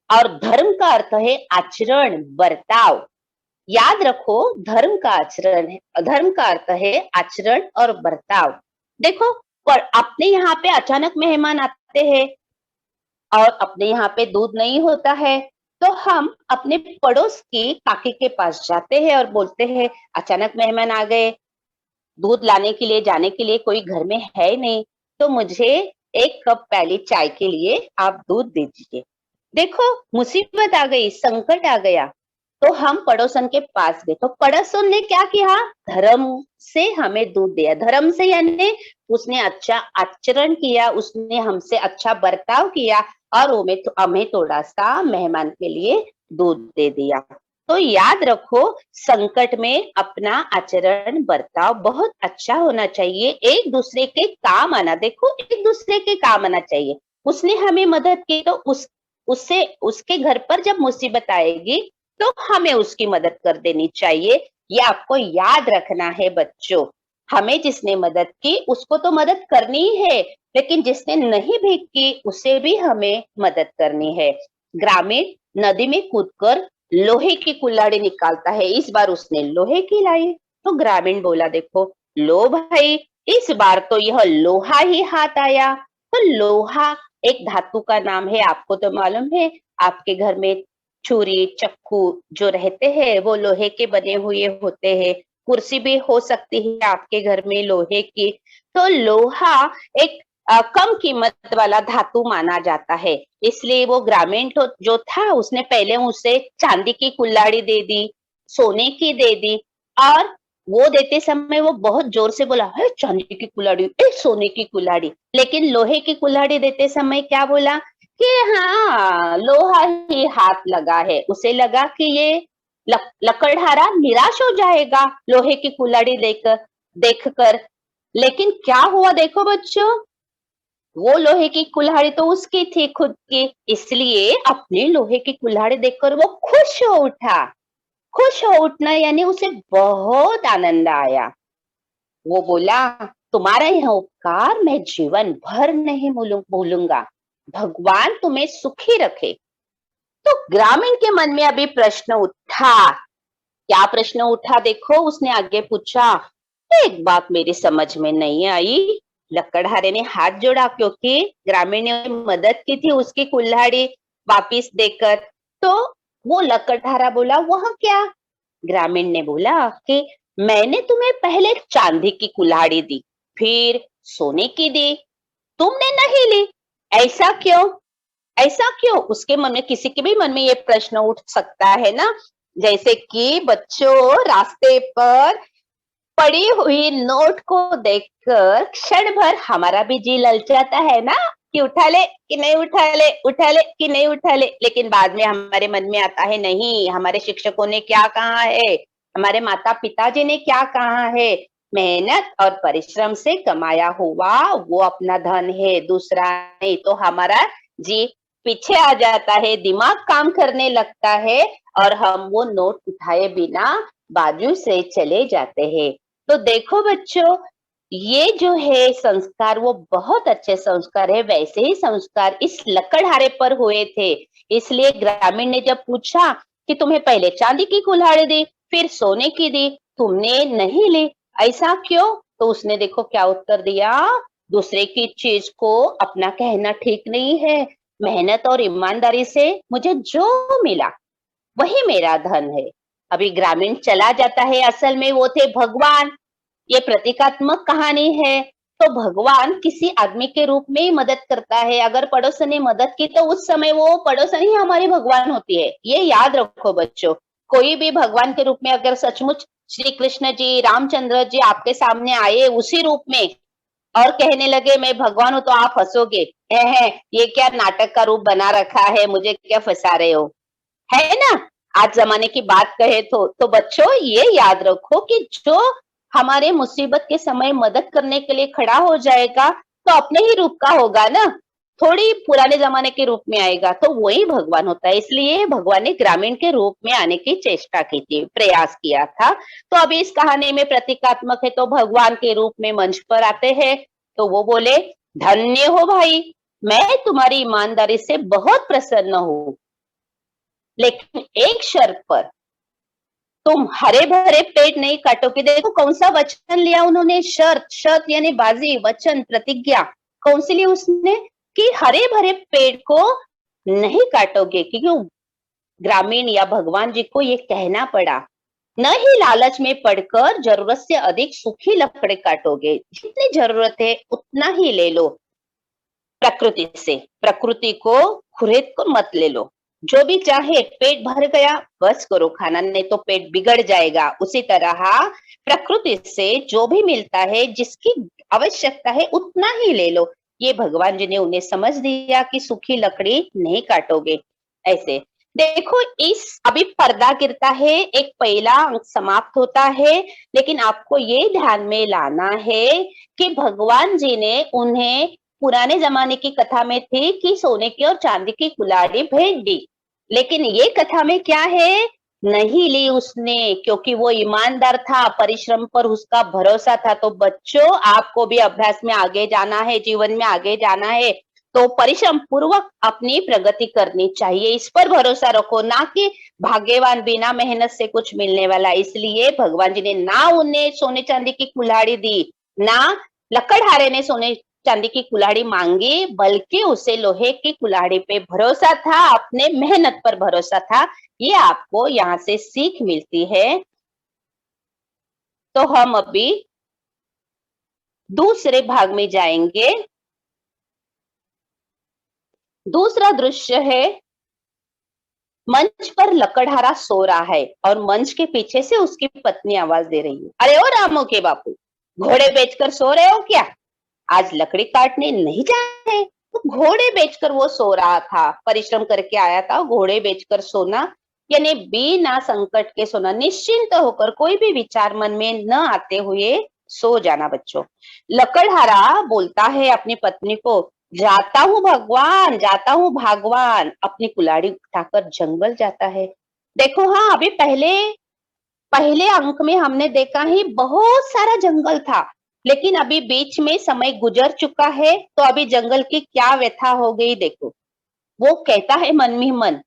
और धर्म का अर्थ है आचरण, बर्ताव। याद रखो, धर्म का अर्थ है आचरण और बर्ताव। देखो, पर अपने यहाँ पे अचानक मेहमान आते हैं और अपने यहाँ पे दूध नहीं होता है, तो हम अपने पड़ोस की काकी के पास जाते हैं और बोलते हैं अचानक मेहमान आ गए, दूध लाने के लिए जाने के लिए कोई घर में है नहीं, तो मुझे 1 कप पहले चाय के लिए आप दूध दे दीजिए। देखो, मुसीबत आ गई, संकट आ गया, तो हम पड़ोसन के पास गए, तो पड़ोसन ने क्या किया, धर्म से हमें दूध दिया। धर्म से यानी उसने अच्छा आचरण किया, उसने हमसे अच्छा बर्ताव किया और हमें थोड़ा सा मेहमान के लिए दूध दे दिया। तो याद रखो, संकट में अपना आचरण बर्ताव बहुत अच्छा होना चाहिए, एक दूसरे के काम आना। देखो, एक दूसरे के काम आना चाहिए। उसने हमें मदद की तो उससे उसके घर पर जब मुसीबत आएगी तो हमें उसकी मदद कर देनी चाहिए। ये आपको याद रखना है बच्चों। हमें जिसने मदद की उसको तो मदद करनी ही है, लेकिन जिसने नहीं भी की उसे भी हमें मदद करनी है। ग्रामीण नदी में कूदकर लोहे की कुल्हाड़ी निकालता है, इस बार उसने लोहे की लाई। तो ग्रामीण बोला, देखो लो भाई, इस बार तो यह लोहा ही हाथ आया। तो लोहा एक धातु का नाम है, आपको तो मालूम है। आपके घर में छुरी चक्कू जो रहते हैं वो लोहे के बने हुए होते हैं, कुर्सी भी हो सकती है आपके घर में लोहे की। तो लोहा एक कम कीमत वाला धातु माना जाता है, इसलिए वो ग्रामीण तो जो था उसने पहले उसे चांदी की कुल्हाड़ी दे दी, सोने की दे दी। और वो देते समय वो बहुत जोर से बोला, है चांदी की कुल्हाड़ी, सोने की कुल्हाड़ी। लेकिन लोहे की कुल्हाड़ी देते समय क्या बोला कि हाँ, लोहा ही हाथ लगा है। उसे लगा कि ये लकड़हारा निराश हो जाएगा लोहे की कुल्हाड़ी देखकर। लेकिन क्या हुआ देखो बच्चों, वो लोहे की कुल्हाड़ी तो उसकी थी खुद की, इसलिए अपनी लोहे की कुल्हाड़ी देखकर वो खुश हो उठा। खुश हो उठना यानी उसे बहुत आनंद आया। वो बोला, तुम्हारा यह उपकार मैं जीवन भर नहीं भूलूंगा। भगवान तुम्हें सुखी रखे। तो ग्रामीण के मन में अभी प्रश्न उठा। क्या प्रश्न उठा देखो, उसने आगे पूछा, एक बात मेरी समझ में नहीं आई। लकड़हारे ने हाथ जोड़ा, क्योंकि ग्रामीण ने मदद की थी उसकी कुल्हाड़ी वापिस देकर। तो वो लकड़हारा बोला, वह क्या? ग्रामीण ने बोला कि मैंने तुम्हें पहले चांदी की कुल्हाड़ी दी, फिर सोने की दी, तुमने नहीं ली। ऐसा क्यों? ऐसा क्यों? उसके मन में, किसी के भी मन में ये प्रश्न उठ सकता है ना। जैसे कि बच्चों, रास्ते पर पड़ी हुई नोट को देखकर क्षण भर हमारा भी जी ललचाता है ना, कि उठा ले कि नहीं उठा ले, उठा ले कि नहीं उठा ले। लेकिन बाद में हमारे मन में आता है, नहीं, हमारे शिक्षकों ने क्या कहा है, हमारे माता पिताजी ने क्या कहा है, मेहनत और परिश्रम से कमाया हुआ वो अपना धन है, दूसरा नहीं। तो हमारा जी पीछे आ जाता है, दिमाग काम करने लगता है और हम वो नोट उठाए बिना बाजू से चले जाते हैं। तो देखो बच्चों, ये जो है संस्कार वो बहुत अच्छे संस्कार है। वैसे ही संस्कार इस लकड़हारे पर हुए थे। इसलिए ग्रामीण ने जब पूछा कि तुम्हें पहले चांदी की कुल्हाड़ी दी, फिर सोने की दी, तुमने नहीं ली, ऐसा क्यों? तो उसने देखो क्या उत्तर दिया, दूसरे की चीज को अपना कहना ठीक नहीं है। मेहनत और ईमानदारी से मुझे जो मिला वही मेरा धन है। अभी ग्रामीण चला जाता है, असल में वो थे भगवान। ये प्रतीकात्मक कहानी है। तो भगवान किसी आदमी के रूप में ही मदद करता है। अगर पड़ोसन ने मदद की तो उस समय वो पड़ोसन ही हमारी भगवान होती है। ये याद रखो बच्चों। कोई भी भगवान के रूप में अगर सचमुच श्री कृष्ण जी, रामचंद्र जी आपके सामने आए उसी रूप में और कहने लगे मैं भगवान हूं, तो आप हंसोगे, है ये क्या नाटक का रूप बना रखा है, मुझे क्या फंसा रहे हो, है ना। आज जमाने की बात कहे तो बच्चों ये याद रखो कि जो हमारे मुसीबत के समय मदद करने के लिए खड़ा हो जाएगा तो अपने ही रूप का होगा ना। थोड़ी पुराने जमाने के रूप में आएगा तो वही भगवान होता है। इसलिए भगवान ने ग्रामीण के रूप में आने की चेष्टा की थी, प्रयास किया था। तो अभी इस कहानी में प्रतीकात्मक है, तो भगवान के रूप में मंच पर आते हैं। तो वो बोले, धन्य हो भाई, मैं तुम्हारी ईमानदारी से बहुत प्रसन्न हूँ, लेकिन एक शर्त पर, तुम हरे भरे पेड़ नहीं काटोगे। देखो कौन सा वचन लिया उन्होंने, शर्त, शर्त यानी बाजी, वचन, प्रतिज्ञा। कौन सी ली उसने, कि हरे भरे पेड़ को नहीं काटोगे, क्योंकि ग्रामीण या भगवान जी को ये कहना पड़ा। न ही लालच में पड़कर जरूरत से अधिक सूखी लकड़ी काटोगे, जितनी जरूरत है उतना ही ले लो प्रकृति से, प्रकृति को खुरेद कर मत ले लो। जो भी चाहे, पेट भर गया बस करो खाना, नहीं तो पेट बिगड़ जाएगा। उसी तरह प्रकृति से जो भी मिलता है, जिसकी आवश्यकता है उतना ही ले लो। ये भगवान जी ने उन्हें समझ दिया कि सूखी लकड़ी नहीं काटोगे ऐसे। देखो इस अभी पर्दा गिरता है, एक पहला अंक समाप्त होता है, लेकिन आपको ये ध्यान में लाना है कि भगवान जी ने उन्हें पुराने जमाने की कथा में थी कि सोने की और चांदी की कुल्हाड़ी भेंट दी, लेकिन ये कथा में क्या है, नहीं ली उसने, क्योंकि वो ईमानदार था, परिश्रम पर उसका भरोसा था। तो बच्चों, आपको भी अभ्यास में आगे जाना है, जीवन में आगे जाना है, तो परिश्रम पूर्वक अपनी प्रगति करनी चाहिए। इस पर भरोसा रखो, ना कि भाग्यवान बिना मेहनत से कुछ मिलने वाला। इसलिए भगवान जी ने ना उन्हें सोने चांदी की कुल्हाड़ी दी, ना लकड़हारे ने सोने चांदी की कुल्हाड़ी मांगी, बल्कि उसे लोहे की कुल्हाड़ी पे भरोसा था, अपने मेहनत पर भरोसा था। ये आपको यहाँ से सीख मिलती है। तो हम अभी दूसरे भाग में जाएंगे। दूसरा दृश्य है, मंच पर लकड़हारा सो रहा है और मंच के पीछे से उसकी पत्नी आवाज दे रही है, अरे ओ रामो के बापू, घोड़े बेचकर सो रहे हो क्या? आज लकड़ी काटने नहीं जा रहे? तो घोड़े बेचकर वो सो रहा था, परिश्रम करके आया था। घोड़े बेचकर सोना यानी बिना संकट के सोना, निश्चिंत होकर, कोई भी विचार मन में न आते हुए सो जाना बच्चों। लकड़हारा बोलता है अपनी पत्नी को, जाता हूँ भगवान, जाता हूँ भगवान। अपनी कुल्हाड़ी उठाकर जंगल जाता है। देखो हाँ, अभी पहले पहले अंक में हमने देखा ही बहुत सारा जंगल था, लेकिन अभी बीच में समय गुजर चुका है, तो अभी जंगल की क्या व्यथा हो गई देखो। वो कहता है मन में मन,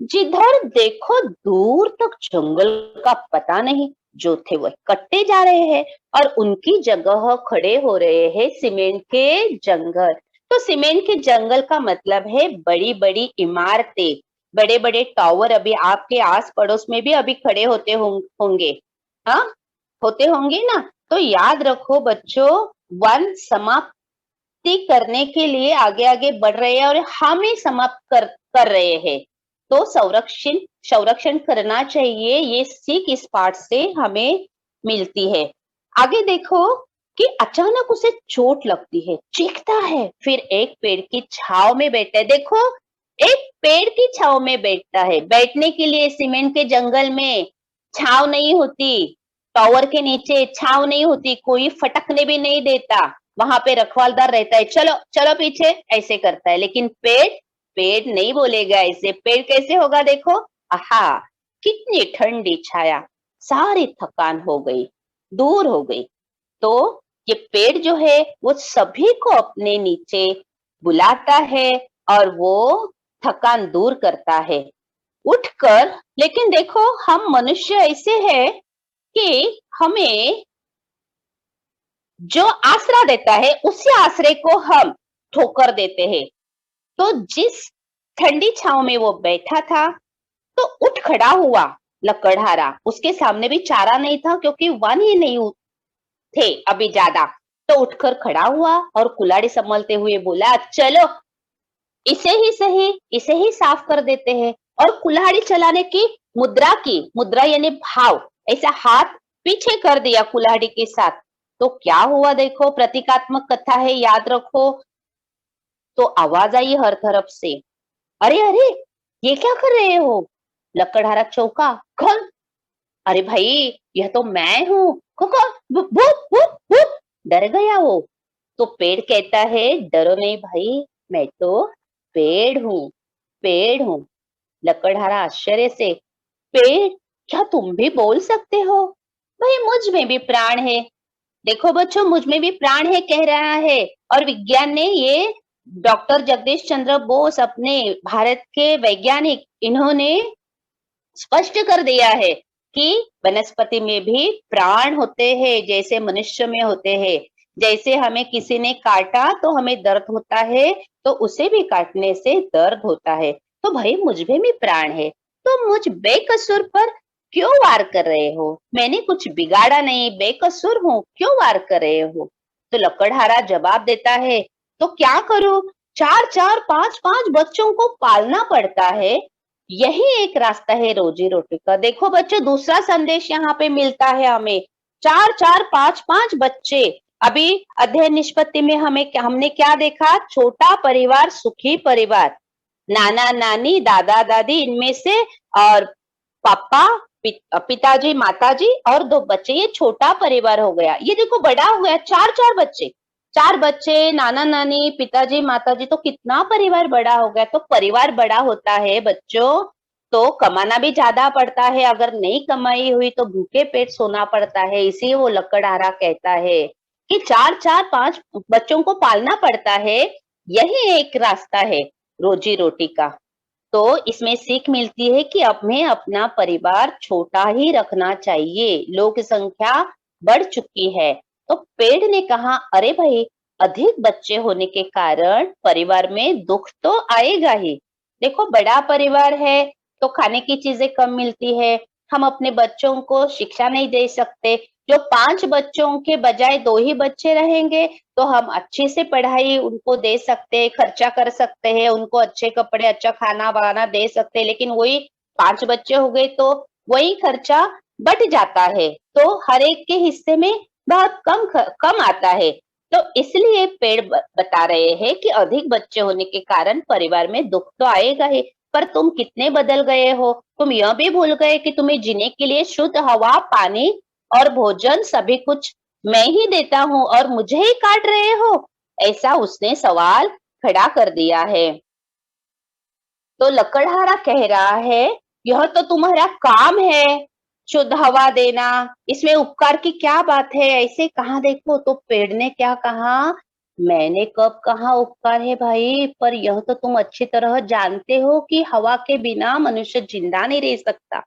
जिधर देखो दूर तक जंगल का पता नहीं, जो थे वह कटते जा रहे हैं और उनकी जगह खड़े हो रहे हैं सीमेंट के जंगल। तो सीमेंट के जंगल का मतलब है बड़ी बड़ी इमारतें, बड़े बड़े टावर अभी आपके आस पड़ोस में भी अभी खड़े होते होंगे। हाँ, होते होंगे ना। तो याद रखो बच्चों, वन समाप्ति करने के लिए आगे आगे बढ़ रहे हैं और हम ही समाप्त कर रहे हैं। तो संरक्षण संरक्षण करना चाहिए, ये सीख इस पाठ से हमें मिलती है। आगे देखो कि अचानक उसे चोट लगती है, चीखता है, फिर एक पेड़ की छाव में बैठता है। देखो, एक पेड़ की छाव में बैठता है। बैठने के लिए सीमेंट के जंगल में छाव नहीं होती, टावर के नीचे छाव नहीं होती, कोई फटकने भी नहीं देता, वहां पे रखवालदार रहता है, चलो चलो पीछे, ऐसे करता है। लेकिन पेड़, पेड़ नहीं बोलेगा ऐसे। पेड़ कैसे होगा देखो, आहा, कितनी ठंडी छाया, सारी थकान हो गई, दूर हो गई। तो ये पेड़ जो है वो सभी को अपने नीचे बुलाता है और वो थकान दूर करता है उठकर। लेकिन देखो, हम मनुष्य ऐसे हैं कि हमें जो आसरा देता है उसी आसरे को हम ठोकर देते हैं। तो जिस ठंडी छांव में वो बैठा था, तो उठ खड़ा हुआ लकड़हारा। उसके सामने भी चारा नहीं था, क्योंकि वन ही नहीं थे अभी ज्यादा। तो उठकर खड़ा हुआ और कुल्हाड़ी संभलते हुए बोला, चलो इसे ही सही, इसे ही साफ कर देते हैं। और कुल्हाड़ी चलाने की मुद्रा यानी भाव, ऐसा हाथ पीछे कर दिया कुल्हाड़ी के साथ। तो क्या हुआ देखो, प्रतीकात्मक कथा है, याद रखो। तो आवाज आई हर तरफ से, अरे अरे, ये क्या कर रहे हो? लकड़हारा चौंका, कौन? अरे भाई, यह तो मैं हूँ। भूत भूत भूत, डर गया वो। तो पेड़ कहता है, डरो नहीं भाई, मैं तो पेड़ हूँ, पेड़ हूँ। लकड़हारा आश्चर्य से, पेड़, क्या तुम भी बोल सकते हो? भाई मुझ में भी प्राण है। देखो बच्चों, मुझ में भी प्राण है कह रहा है। और विज्ञान ने ये, डॉक्टर जगदीश चंद्र बोस अपने भारत के वैज्ञानिक, इन्होंने स्पष्ट कर दिया है कि वनस्पति में भी प्राण होते हैं जैसे मनुष्य में होते हैं। जैसे हमें किसी ने काटा तो हमें दर्द होता है, तो उसे भी काटने से दर्द होता है। तो भाई मुझ में भी प्राण है, तो मुझ बेकसूर पर क्यों वार कर रहे हो? मैंने कुछ बिगाड़ा नहीं, बेकसूर हूँ, क्यों वार कर रहे हो? तो लकड़हारा जवाब देता है, तो क्या करूं? चार चार पांच पांच बच्चों को पालना पड़ता है, यही एक रास्ता है रोजी रोटी का। देखो बच्चों, दूसरा संदेश यहाँ पे मिलता है हमें। चार चार पांच पांच बच्चे। अभी अध्ययन निष्पत्ति में हमने क्या देखा? छोटा परिवार सुखी परिवार, नाना नानी दादा दादी इनमें से, और पापा, पिताजी माताजी और दो बच्चे, ये छोटा परिवार हो गया। ये देखो बड़ा हो गया, चार चार बच्चे, चार बच्चे, नाना नानी, पिताजी माताजी, तो कितना परिवार बड़ा हो गया। तो परिवार बड़ा होता है बच्चों, तो कमाना भी ज्यादा पड़ता है। अगर नहीं कमाई हुई तो भूखे पेट सोना पड़ता है। इसी वो लकड़हारा कहता है कि चार चार पांच बच्चों को पालना पड़ता है, यही एक रास्ता है रोजी रोटी का। तो इसमें सीख मिलती है कि हमें अपना परिवार छोटा ही रखना चाहिए, लोक संख्या बढ़ चुकी है। तो पेड़ ने कहा, अरे भाई, अधिक बच्चे होने के कारण परिवार में दुख तो आएगा ही। देखो बड़ा परिवार है तो खाने की चीजें कम मिलती है, हम अपने बच्चों को शिक्षा नहीं दे सकते। जो पांच बच्चों के बजाय दो ही बच्चे रहेंगे तो हम अच्छे से पढ़ाई उनको दे सकते हैं, खर्चा कर सकते हैं, उनको अच्छे कपड़े, अच्छा खाना वाना दे सकते हैं। लेकिन वही पांच बच्चे हो गए तो वही खर्चा बढ़ जाता है, तो हर एक के हिस्से में बहुत कम आता है। तो इसलिए पेड़ बता रहे हैं कि अधिक बच्चे होने के कारण परिवार में दुख तो आएगा ही। पर तुम कितने बदल गए हो, तुम यह भी भूल गए कि तुम्हें जीने के लिए शुद्ध हवा, पानी और भोजन सभी कुछ मैं ही देता हूँ और मुझे ही काट रहे हो? ऐसा उसने सवाल खड़ा कर दिया है। तो लकड़हारा कह रहा है, यह तो तुम्हारा काम है, शुद्ध हवा देना, इसमें उपकार की क्या बात है? ऐसे कहा? देखो तो पेड़ ने क्या कहा, मैंने कब कहा उपकार है भाई, पर यह तो तुम अच्छी तरह जानते हो कि हवा के बिना मनुष्य जिंदा नहीं रह सकता।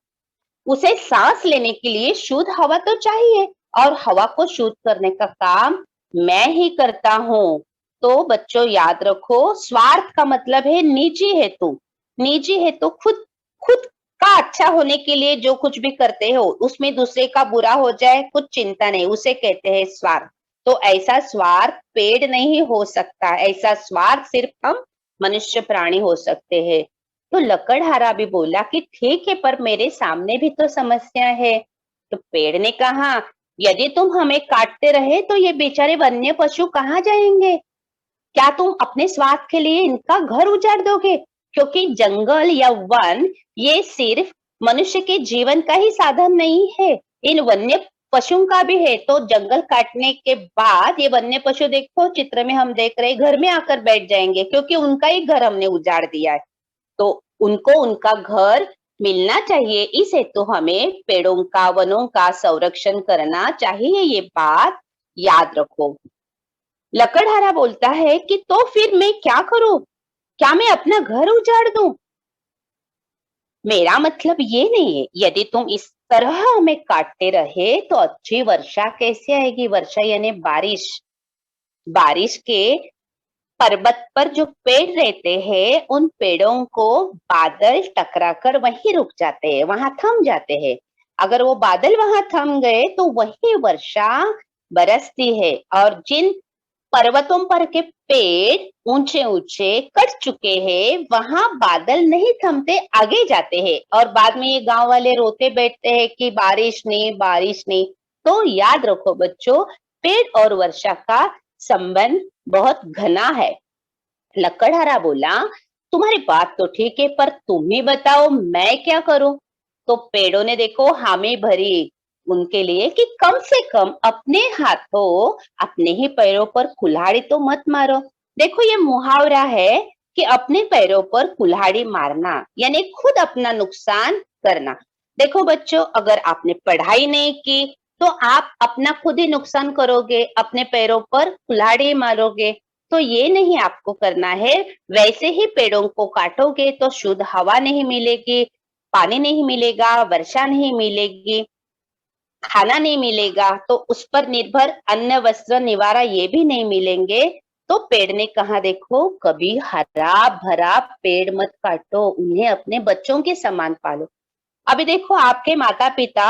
उसे सांस लेने के लिए शुद्ध हवा तो चाहिए, और हवा को शुद्ध करने का काम मैं ही करता हूँ। तो बच्चों याद रखो, स्वार्थ का मतलब है निजी हेतु। निजी हेतु खुद खुद का अच्छा होने के लिए जो कुछ भी करते हो, उसमें दूसरे का बुरा हो जाए कुछ चिंता नहीं, उसे कहते हैं स्वार्थ। तो ऐसा स्वार्थ पेड़ नहीं हो सकता, ऐसा स्वार्थ सिर्फ हम मनुष्य प्राणी हो सकते हैं। तो लकड़हारा भी बोला कि ठीक है, पर मेरे सामने भी तो समस्या है। तो पेड़ ने कहा, यदि तुम हमें काटते रहे तो ये बेचारे वन्य पशु कहाँ जाएंगे? क्या तुम अपने स्वार्थ के लिए इनका घर उजाड़ दोगे? क्योंकि जंगल या वन ये सिर्फ मनुष्य के जीवन का ही साधन नहीं है, इन वन्य पशुओं का भी है। तो जंगल काटने के बाद ये वन्य पशु, देखो चित्र में हम देख रहे हैं, घर में आकर बैठ जाएंगे क्योंकि उनका ही घर हमने उजाड़ दिया है। तो उनको उनका घर मिलना चाहिए, इस हेतु हमें पेड़ों का, वनों का संरक्षण करना चाहिए, ये बात याद रखो। लकड़हारा बोलता है कि तो फिर मैं क्या करूं? क्या मैं अपना घर उजाड़ दूं? मेरा मतलब ये नहीं है, यदि तुम इस तरह हमें काटते रहे तो अच्छी वर्षा कैसे आएगी? वर्षा यानी बारिश। बारिश के पर्वत पर जो पेड़ रहते हैं, उन पेड़ों को बादल टकरा कर वहीं रुक जाते हैं, वहां थम जाते हैं। अगर वो बादल वहां थम गए तो वही वर्षा बरसती है। और जिन पर्वतों पर के पेड़ ऊंचे ऊंचे कट चुके हैं, वहां बादल नहीं थमते, आगे जाते हैं, और बाद में ये गांव वाले रोते बैठते हैं कि बारिश नहीं, बारिश नहीं। तो याद रखो बच्चों, पेड़ और वर्षा का संबंध बहुत घना है। लकड़हारा बोला, तुम्हारी बात तो ठीक है, पर तुम ही बताओ मैं क्या करूं? तो पेड़ों ने देखो हामी भरी उनके लिए कि कम से कम अपने हाथों, अपने ही पैरों पर कुल्हाड़ी तो मत मारो। देखो ये मुहावरा है कि अपने पैरों पर कुल्हाड़ी मारना यानी खुद अपना नुकसान करना। देखो बच्चों, अगर आपने पढ़ाई नहीं की तो आप अपना खुद ही नुकसान करोगे, अपने पैरों पर कुल्हाड़ी मारोगे। तो ये नहीं आपको करना है। वैसे ही पेड़ों को काटोगे तो शुद्ध हवा नहीं मिलेगी, पानी नहीं मिलेगा, वर्षा नहीं मिलेगी, खाना नहीं मिलेगा, तो उस पर निर्भर अन्न वस्त्र निवारा ये भी नहीं मिलेंगे। तो पेड़ ने कहा, देखो कभी हरा भरा पेड़ मत काटो, उन्हें अपने बच्चों के समान पालो। अभी देखो आपके माता पिता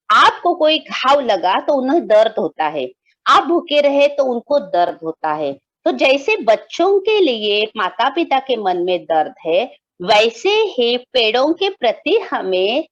आपको कोई घाव लगा तो उन्हें दर्द होता है, आप भूखे रहे तो उनको दर्द होता है। तो जैसे बच्चों के लिए माता पिता के मन में दर्द है, वैसे ही पेड़ों के प्रति हमें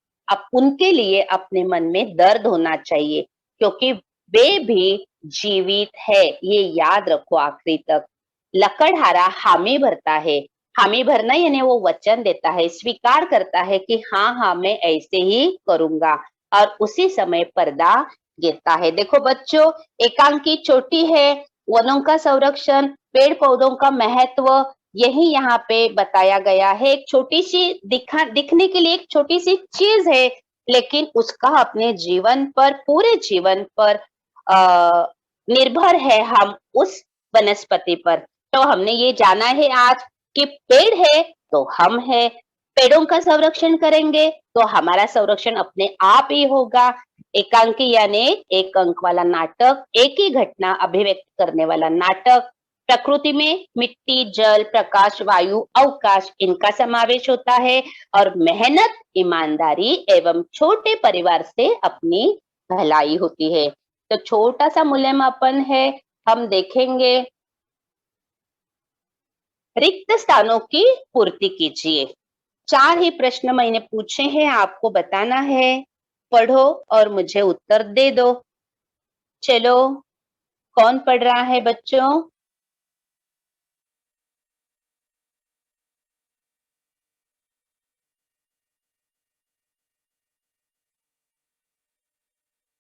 उनके लिए अपने मन में दर्द होना चाहिए, क्योंकि वे भी जीवित है। ये याद रखो आखिरी तक। लकड़हारा हामी भरता है। हामी भरना यानी वो वचन देता है, स्वीकार करता है कि हाँ हाँ मैं ऐसे ही करूंगा, और उसी समय पर्दा गिरता है। देखो बच्चों, एकांकी चोटी है, वनों का संरक्षण, पेड़ पौधों का महत्व, यही यहाँ पे बताया गया है। एक छोटी सी दिखने के लिए एक छोटी सी चीज है, लेकिन उसका अपने जीवन पर, पूरे जीवन पर निर्भर है हम उस वनस्पति पर। तो हमने ये जाना है आज कि पेड़ है तो हम है, पेड़ों का संरक्षण करेंगे तो हमारा संरक्षण अपने आप ही होगा। एकांकी यानी एक अंक वाला नाटक, एक ही घटना अभिव्यक्त करने वाला नाटक। प्रकृति में मिट्टी, जल, प्रकाश, वायु, अवकाश इनका समावेश होता है, और मेहनत, ईमानदारी एवं छोटे परिवार से अपनी भलाई होती है। तो छोटा सा मूल्यमापन है, हम देखेंगे। रिक्त स्थानों की पूर्ति कीजिए। 4 ही प्रश्न मैंने पूछे हैं, आपको बताना है। पढ़ो और मुझे उत्तर दे दो। चलो, कौन पढ़ रहा है बच्चों?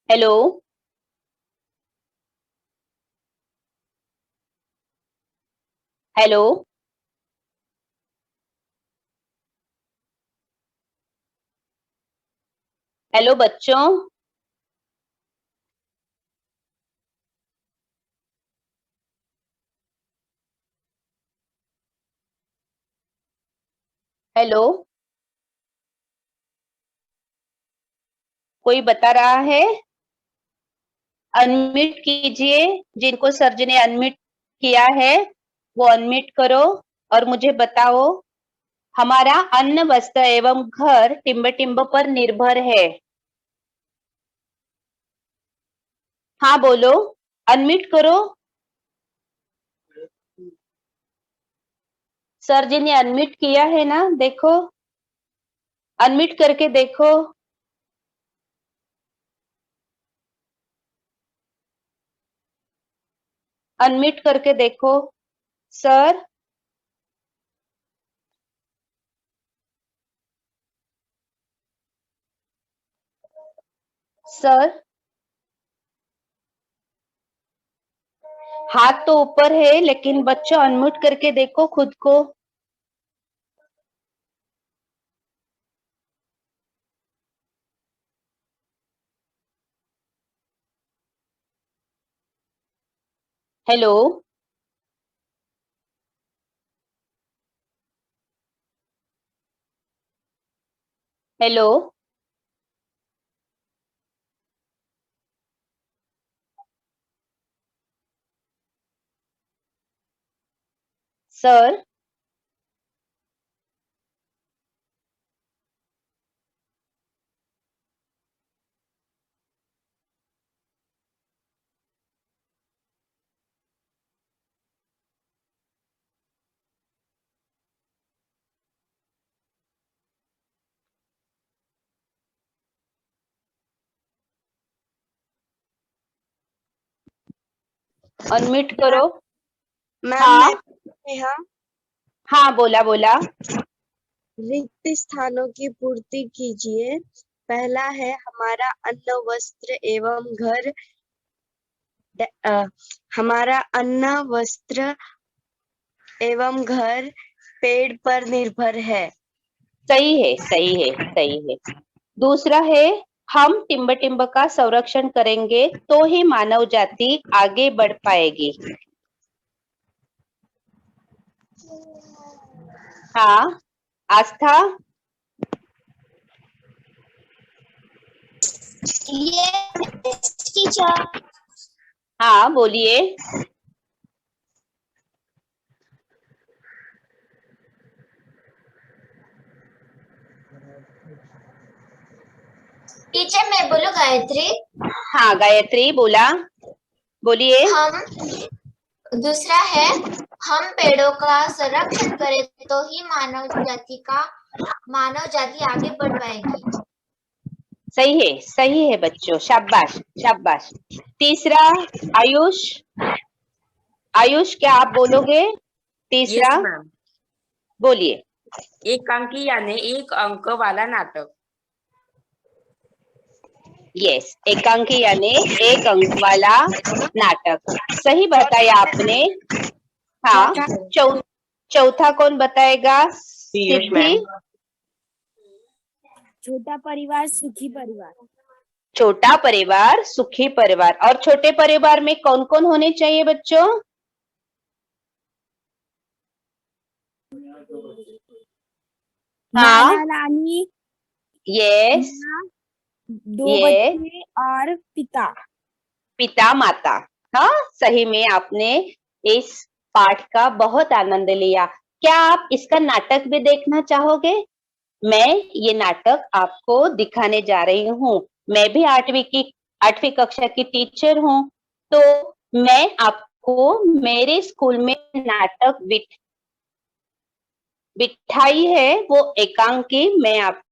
हेलो, हेलो, हेलो बच्चों। हेलो, कोई बता रहा है? अनम्यूट कीजिए, जिनको सर जी ने अनम्यूट किया है वो अनम्यूट करो और मुझे बताओ। हमारा अन्न, वस्त्र एवं घर टिम्ब टिम्ब पर निर्भर है। हाँ बोलो, अनम्यूट करो। सर जी ने अनम्यूट किया है ना, देखो, अनम्यूट करके देखो। अनम्यूट करके देखो सर। सर, हाथ तो ऊपर है लेकिन बच्चों अनम्यूट करके देखो खुद को। हेलो, हेलो, सर, अनम्यूट करो। मैम हाँ, मैं नेहा। हाँ बोला बोला। रिक्त स्थानों की पूर्ति कीजिए। पहला है हमारा अन्न, वस्त्र एवं घर। हमारा अन्न, वस्त्र एवं घर पेड़ पर निर्भर है। सही है, सही है, सही है। दूसरा है, हम टिम्ब टिम्ब का संरक्षण करेंगे तो ही मानव जाति आगे बढ़ पाएगी। हाँ, आस्था। टीचर। हाँ, बोलिए। टीचर मैं बोलूं गायत्री। हाँ, गायत्री बोला, बोलिए। हम दूसरा है, हम पेड़ों का संरक्षण करें तो ही मानव जाति आगे बढ़ पाएगी। सही है बच्चों, शाबाश, शाबाश। तीसरा, आयुष। आयुष, क्या आप बोलोगे? तीसरा यस मैम। बोलिए। एकांकी यानी एक अंक वाला नाटक। यस, एकांकी यानी एक अंक वाला नाटक। सही बताया आपने। हाँ, चौथा कौन बताएगा? पीयूष सिद्धि। मैम। छोटा परिवार सुखी परिवार। छोटा परिवार सुखी परिवार। और छोटे परिवार में कौन कौन होने चाहिए बच्चों? हाँ, नाना नानी, यस, दो ये बच्चे और पिता। पिता माता। हाँ, सही में आपने इस पाठ का बहुत आनंद लिया। क्या आप इसका नाटक भी देखना चाहोगे? मैं ये नाटक आपको दिखाने जा रही हूँ। मैं भी 8वीं कक्षा की टीचर हूँ, तो मैं आपको मेरे स्कूल में नाटक बिठाई है, वो एकांकी मैं आप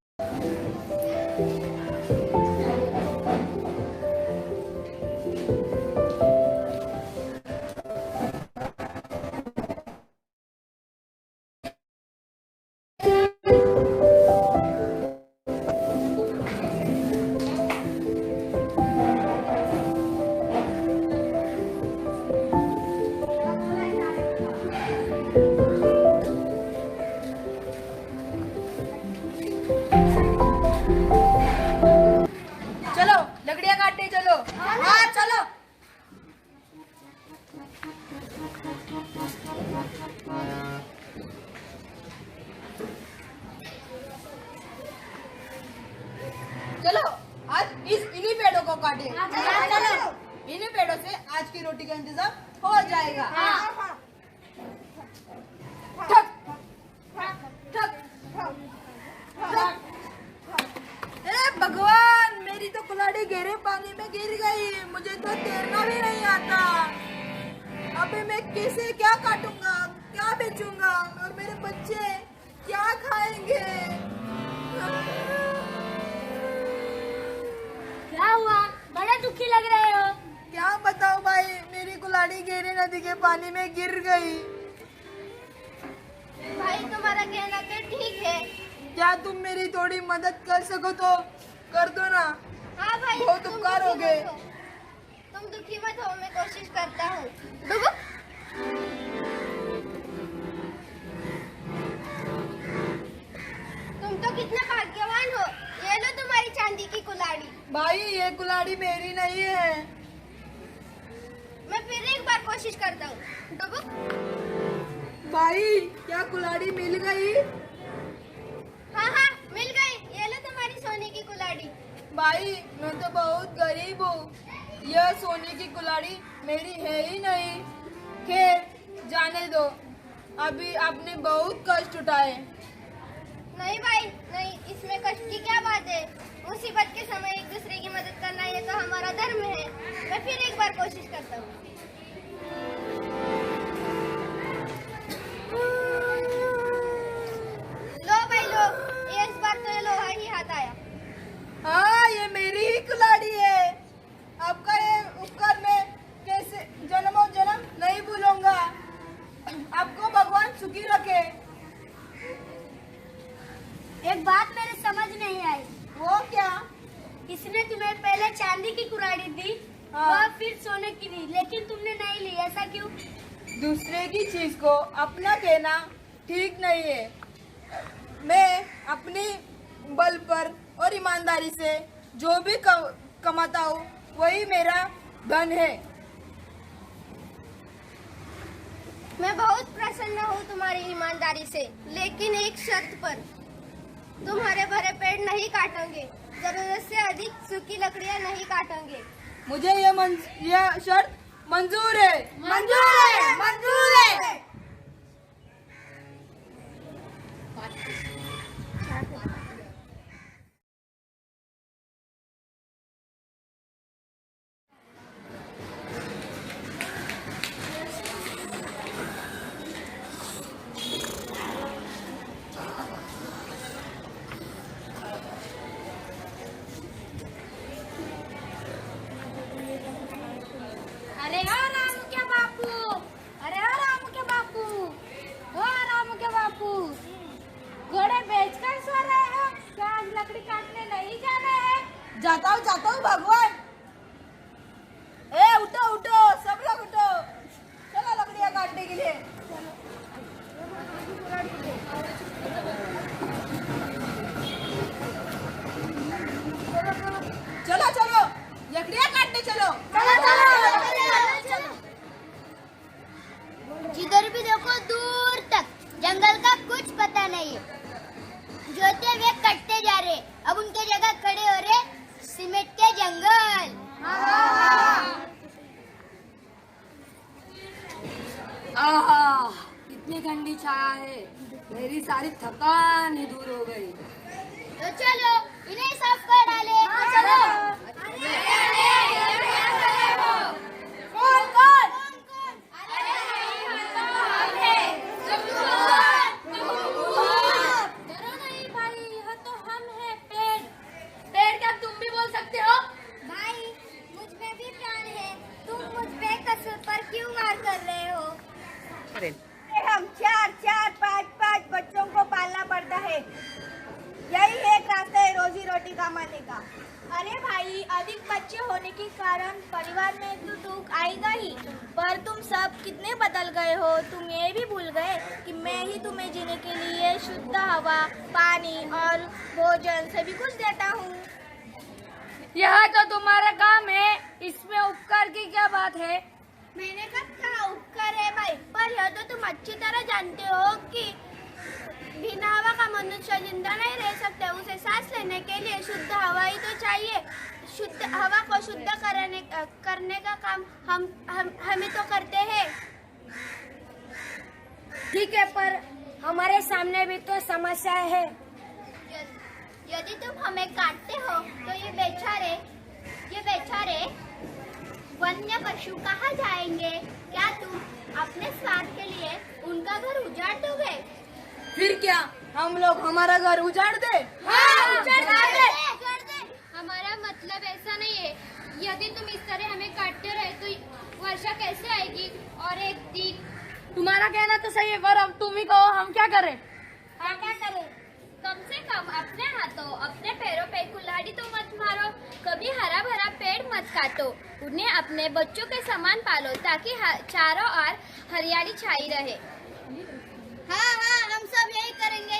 चलो लकड़ियां काटने चलो। हाँ चलो। चलो आज इन्हीं पेड़ों को काटे। चलो इन्हीं पेड़ों से आज की रोटी का इंतजाम हो जाएगा। ठक, ठक, ठक। ए भगवान, मेरी तो कुल्हाड़ी गहरे पानी में गिर गई। मुझे तो तैरना भी नहीं आता। अबे मैं कैसे क्या काटूंगा, क्या बेचूंगा और मेरे बच्चे क्या खाएंगे? क्या हुआ, बड़ा दुखी लग रहे हो? क्या बताओ भाई, मेरी कुल्हाड़ी गहरे नदी के पानी में गिर गई। भाई तुम्हारा कहना तो ठीक है। क्या तुम मेरी थोड़ी मदद कर सको तो कर दो ना। हाँ भाई, बहुत उपकार हो गए। तुम दुखी मत हो, मैं कोशिश करता हूँ। डुबो। तुम तो कितने भाग्यवान हो। ये लो तुम्हारी चांदी की कुल्हाड़ी। भाई ये कुल्हाड़ी मेरी नहीं है। मैं फिर एक बार कोशिश करता हूँ। डुबो। भाई क्या कुल्हाड़ी मिल गई? हाँ हाँ, मिल गई। ये लो तुम्हारी सोने की कुल्हाड़ी। भाई मैं तो बहुत गरीब हूँ, यह सोने की कुल्हाड़ी मेरी है ही नहीं। खैर जाने दो, अभी आपने बहुत कष्ट उठाए। नहीं भाई नहीं, इसमें कष्ट की क्या बात है। मुसीबत के समय एक दूसरे की मदद करना ये तो हमारा धर्म है। मैं फिर एक बार कोशिश करता हूँ। लो भाई लो, ये इस बार तो ये लोहा ही हाथ आया। हाँ ये मेरी ही कुल्हाड़ी है। आपका ये उपकार मैं कैसे जन्मों जन्म नहीं भूलूंगा। आपको भगवान सुखी रखे। एक बात मेरे समझ नहीं आई। वो क्या? इसने तुम्हें पहले चांदी की कुल्हाड़ी दी, हाँ। और फिर सोने की दी, लेकिन तुमने नहीं ली, ऐसा क्यों? दूसरे की चीज को अपना कहना ठीक नहीं है। मैं अपनी बल पर और ईमानदारी से जो भी कमाता हूँ वही मेरा धन है। मैं बहुत प्रसन्न हूँ तुम्हारी ईमानदारी से, लेकिन एक शर्त पर। तुम हरे भरे पेड़ नहीं काटोगे, जरूरत से अधिक सूखी लकड़ियाँ नहीं काटोगे। मुझे यह शर्त मंजूर है। मंजूर है, मंजूर है। अरे हाँ राम के बापू, अरे हाँ राम के बापू, ओ राम के बापू, घोड़े बेचकर सो रहे हो? क्या आज लकड़ी काटने नहीं जाना है? जाता हूँ भगवान। ए उठो उठो, सब लोग उठो, चलो लकड़ियाँ काटने के लिए। चलो चलो लकड़ियाँ काटने चलो। जिधर भी देखो दूर तक जंगल का कुछ पता नहीं है। जोते वे कटते जा रहे, अब उनके जगह खड़े हो रहे सीमेंट के जंगल। आहा, कितनी ठंडी छाया है, मेरी सारी थकान ही दूर हो गई। तो चलो इन्हें साफ कर डाले। चलो। कौन कौन? डरो नहीं भाई, यह तो हम हैं पेड़। पेड़ क्या तुम भी बोल सकते हो? भाई मुझ में भी प्राण है, तुम मुझ पे कसूर पर क्यों वार कर रहे हो? हम चार पाँच बच्चों को पालना पड़ता है। यही एक रास्ता है रोजी रोटी कमाने का। अरे भाई, अधिक बच्चे होने के कारण परिवार में तो दुख आएगा ही, पर तुम सब कितने बदल गए हो। तुम ये भी भूल गए कि मैं ही तुम्हें जीने के लिए शुद्ध हवा, पानी और भोजन सभी कुछ देता हूँ। यह तो तुम्हारा काम है, इसमें उपकार की क्या बात है? मैंने कब कहा उपकार है भाई, पर यह तो तुम अच्छी तरह जानते हो कि बिना हवा का मनुष्य जिंदा नहीं रह सकता। उसे सांस लेने के लिए शुद्ध हवा ही तो चाहिए। शुद्ध हवा को शुद्ध करने का काम हम ही तो करते हैं। ठीक है, पर हमारे सामने भी तो समस्या है। यदि तुम हमें काटते हो तो ये बेचारे वन्य पशु कहाँ जाएंगे? क्या तुम अपने स्वार्थ के लिए उनका घर उजाड़ दोगे? फिर क्या हम लोग हमारा घर उजाड़ दे? हाँ, उजाड़ दे। हमारा मतलब ऐसा नहीं है। यदि तुम इस तरह हमें काटते रहे तो वर्षा कैसे आएगी? और एक दिन तुम्हारा कहना तो सही है, पर अब तुम ही कहो हम क्या करें? हम क्या करें? कम से कम अपने हाथों अपने पैरों पे कुल्हाड़ी तो मत मारो। कभी हरा भरा पेड़ मत काटो, उन्हें अपने बच्चों के समान पालो ताकि चारों ओर हरियाली छाई रहे। हाँ, हम सब यही करेंगे।